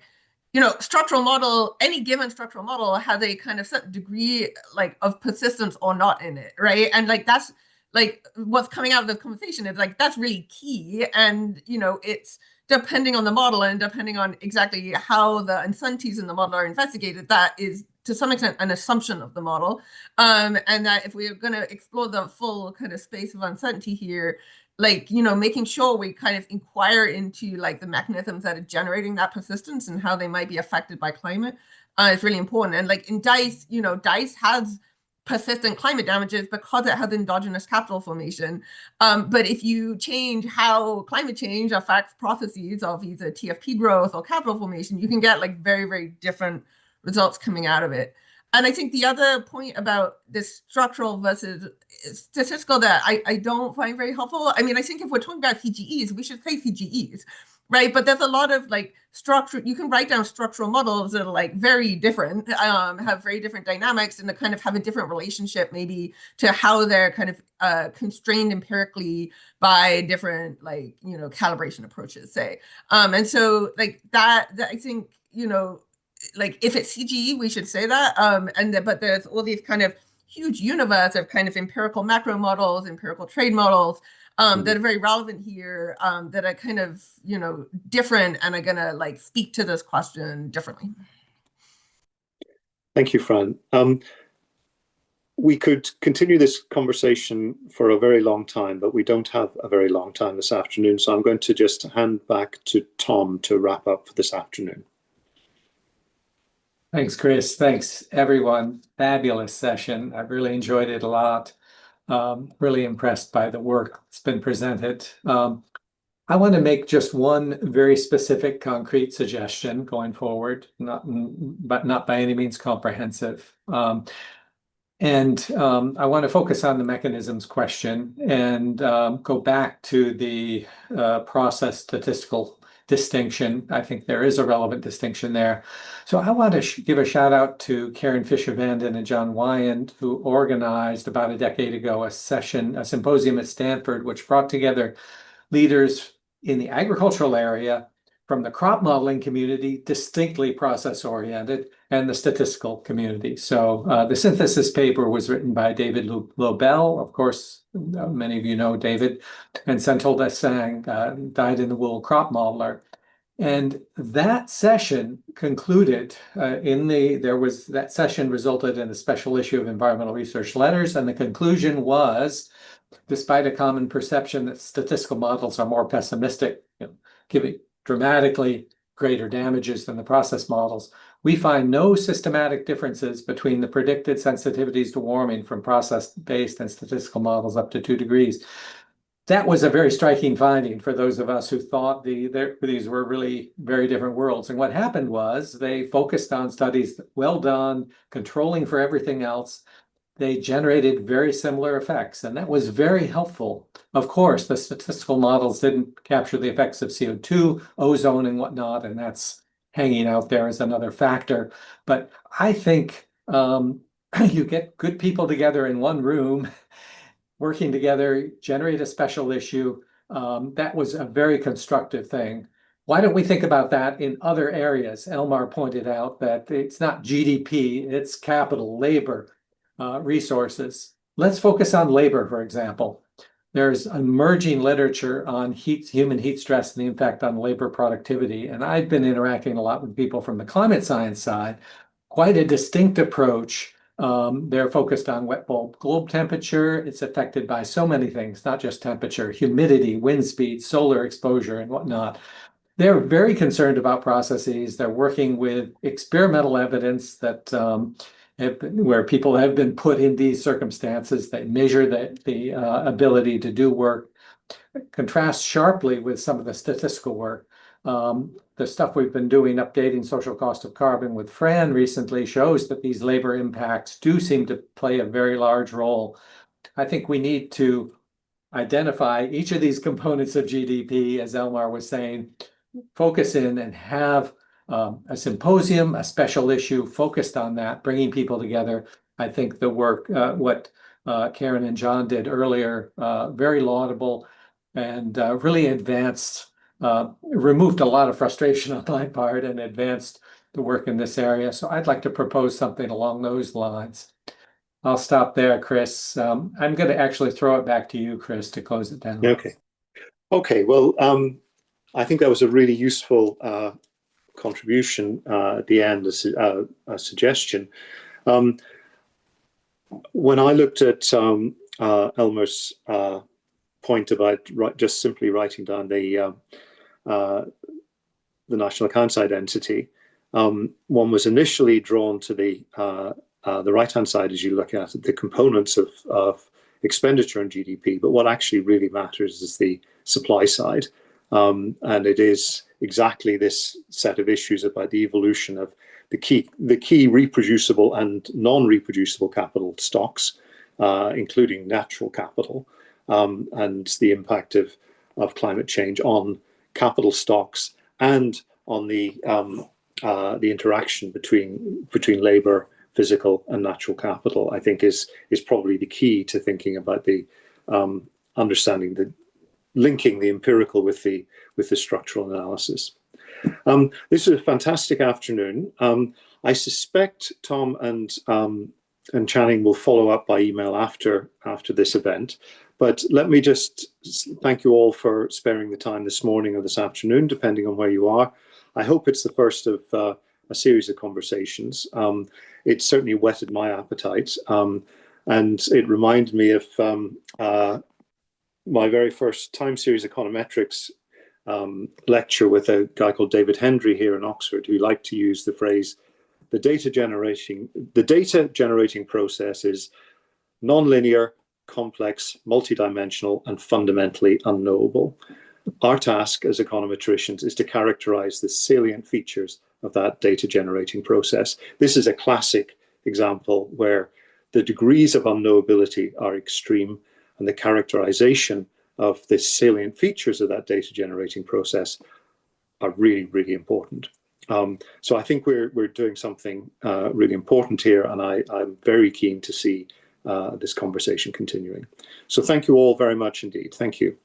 you know, structural model, any given structural model has a kind of certain degree like of persistence or not in it, right? And like that's like what's coming out of the conversation is like that's really key. And you know, it's depending on the model and depending on exactly how the uncertainties in the model are investigated, that is to some extent an assumption of the model. And that if we're going to explore the full kind of space of uncertainty here, like, you know, making sure we kind of inquire into like the mechanisms that are generating that persistence and how they might be affected by climate is really important. And like in DICE, you know, DICE has persistent climate damages because it has endogenous capital formation. But if you change how climate change affects processes of either TFP growth or capital formation, you can get like very, very different results coming out of it. And I think the other point about this structural versus statistical that I don't find very helpful. I mean, I think if we're talking about CGEs, we should say CGEs, right? But there's a lot of like structure. You can write down structural models that are like very different, have very different dynamics, and they kind of have a different relationship maybe to how they're kind of constrained empirically by different like, you know, calibration approaches, say. And so like that I think, you know, like if it's CGE, we should say that. But there's all these kind of huge universe of kind of empirical macro models, empirical trade models that are very relevant here, that are kind of, you know, different and are gonna like speak to this question differently. Thank you, Fran. We could continue this conversation for a very long time, but we don't have a very long time this afternoon. So I'm going to just hand back to Tom to wrap up for this afternoon. Thanks, Chris. Thanks, everyone. Fabulous session. I've really enjoyed it a lot. Really impressed by the work that's been presented. I want to make just one very specific, concrete suggestion going forward, but not by any means comprehensive. I want to focus on the mechanisms question and go back to the process statistical distinction. I think there is a relevant distinction there. So I want to give a shout out to Karen Fisher-Vanden and John Wyand, who organized about a decade ago a symposium at Stanford, which brought together leaders in the agricultural area from the crop modeling community, distinctly process-oriented, and the statistical community. So the synthesis paper was written by David Lobel. Of course, many of you know David, and Senthil Desai, dyed-in-the-wool crop modeler. And that session concluded that session resulted in a special issue of Environmental Research Letters, and the conclusion was, despite a common perception that statistical models are more pessimistic, giving dramatically greater damages than the process models, we find no systematic differences between the predicted sensitivities to warming from process-based and statistical models up to 2 degrees. That was a very striking finding for those of us who thought these were really very different worlds. And what happened was they focused on studies well done, controlling for everything else. They generated very similar effects, and that was very helpful. Of course, the statistical models didn't capture the effects of CO2, ozone, and whatnot, and that's hanging out there as another factor. But I think you get good people together in one room, working together, generate a special issue. That was a very constructive thing. Why don't we think about that in other areas? Elmar pointed out that it's not GDP, it's capital, labor, resources. Let's focus on labor, for example. There's emerging literature on human heat stress and the impact on labor productivity. And I've been interacting a lot with people from the climate science side. Quite a distinct approach. They're focused on wet bulb globe temperature. It's affected by so many things, not just temperature, humidity, wind speed, solar exposure, and whatnot. They're very concerned about processes. They're working with experimental evidence that where people have been put in these circumstances that measure the ability to do work, contrasts sharply with some of the statistical work. The stuff we've been doing, updating social cost of carbon with Fran recently, shows that these labor impacts do seem to play a very large role. I think we need to identify each of these components of GDP, as Elmar was saying, focus in and have a symposium, a special issue focused on that, bringing people together. I think the work, what Karen and John did earlier, very laudable and really advanced, removed a lot of frustration on my part and advanced the work in this area. So I'd like to propose something along those lines. I'll stop there, Chris. I'm going to actually throw it back to you, Chris, to close it down. Okay. Well, I think that was a really useful contribution at the end, a suggestion. When I looked at Elmar's point about just simply writing down the national accounts identity, one was initially drawn to the right-hand side as you look at it, the components of expenditure and GDP. But what actually really matters is the supply side. And it is exactly this set of issues about the evolution of the key reproducible and non-reproducible capital stocks, including natural capital, and the impact of climate change on capital stocks and on the interaction between labor, physical, and natural capital, I think is probably the key to thinking about the understanding linking the empirical with the structural analysis. This is a fantastic afternoon. I suspect Tom and Channing will follow up by email after this event. But let me just thank you all for sparing the time this morning or this afternoon, depending on where you are. I hope it's the first of a series of conversations. It certainly whetted my appetite, and it reminded me of my very first time series econometrics lecture with a guy called David Hendry here in Oxford, who liked to use the phrase, the data generating process is nonlinear, complex, multidimensional, and fundamentally unknowable. Our task as econometricians is to characterize the salient features of that data generating process. This is a classic example where the degrees of unknowability are extreme, and the characterization of the salient features of that data generating process are really, really important. So I think we're doing something really important here, and I'm very keen to see this conversation continuing. So thank you all very much indeed. Thank you.